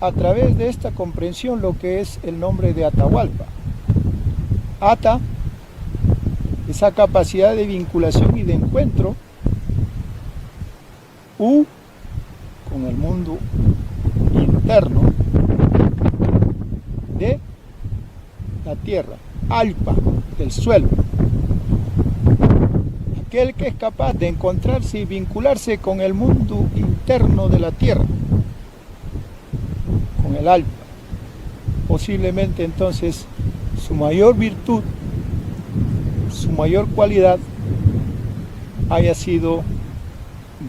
a través de esta comprensión lo que es el nombre de Atahualpa. Ata, esa capacidad de vinculación y de encuentro. U, con el mundo interno de la tierra. Alpa, del suelo. Aquel que es capaz de encontrarse y vincularse con el mundo interno de la tierra, con el alpa. Posiblemente entonces su mayor virtud, su mayor cualidad haya sido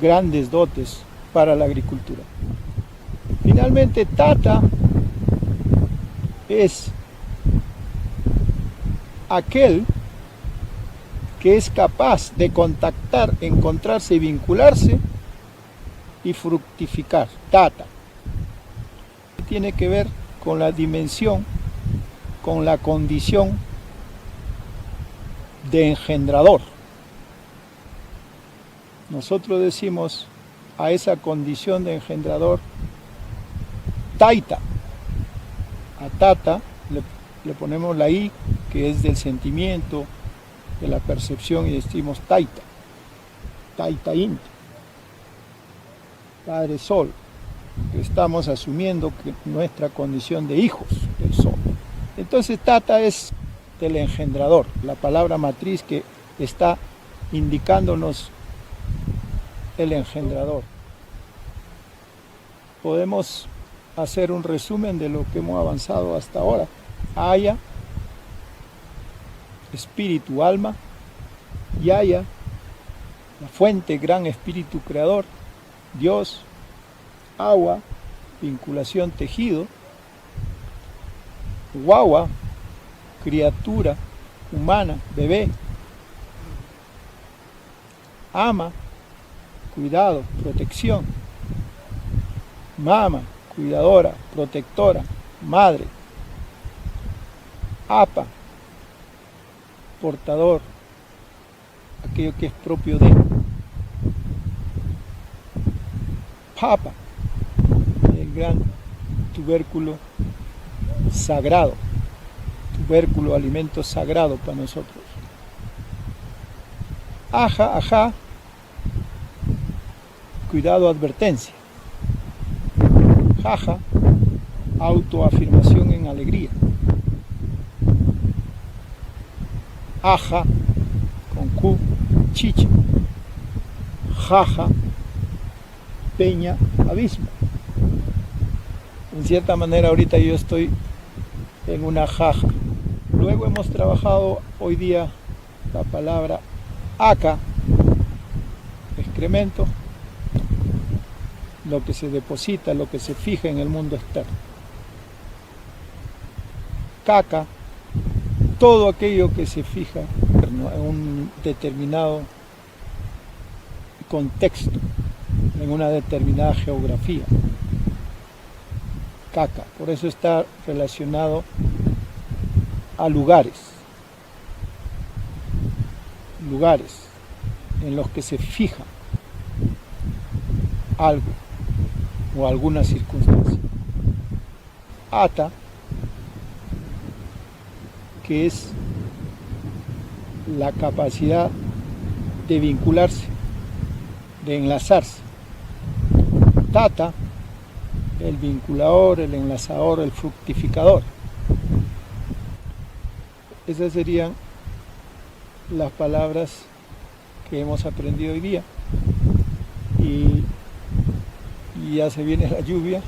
grandes dotes para la agricultura. Finalmente, Tata es aquel que es capaz de contactar, encontrarse y vincularse y fructificar. Tata tiene que ver con la dimensión, con la condición de engendrador. Nosotros decimos a esa condición de engendrador Taita. A Tata le ponemos la I, que es del sentimiento, de la percepción, y decimos Taita. Taita Inti. Padre Sol. Estamos asumiendo que nuestra condición de hijos del Sol. Entonces Tata es del engendrador, la palabra matriz que está indicándonos el engendrador. Podemos hacer un resumen de lo que hemos avanzado hasta ahora. Aya, espíritu, alma. Yaya, la fuente, gran espíritu creador. Dios, agua, vinculación, tejido. Guagua, criatura humana, bebé. Ama, cuidado, protección. Mama, cuidadora, protectora, madre. Apa, portador, aquello que es propio de. Papa, el gran tubérculo sagrado, tubérculo, alimento sagrado para nosotros. Aja, ajá, cuidado, advertencia. Jaja, autoafirmación en alegría. Aja, con Q, chicha. Jaja, peña, abismo. En cierta manera ahorita yo estoy en una jaja. Luego hemos trabajado hoy día la palabra aca, excremento, lo que se deposita, lo que se fija en el mundo externo. Caca, todo aquello que se fija en un determinado contexto, en una determinada geografía. Caca, por eso está relacionado a lugares en los que se fija algo o alguna circunstancia. Ata, que es la capacidad de vincularse, de enlazarse. Tata, el vinculador, el enlazador, el fructificador. Esas serían las palabras que hemos aprendido hoy día. Y ya se viene la lluvia,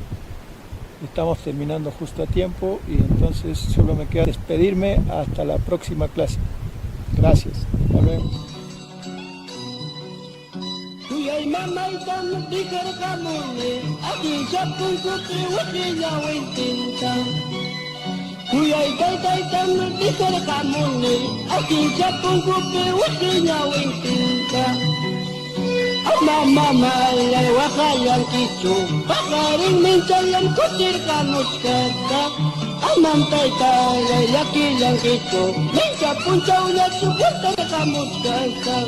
estamos terminando justo a tiempo y entonces solo me queda despedirme hasta la próxima clase. Gracias. Hasta luego. Mama malay wakayan kicho pakaring minsayan kutir kanut kata amantay talay yakilang kicho minsa puncaw na suporta kamut kata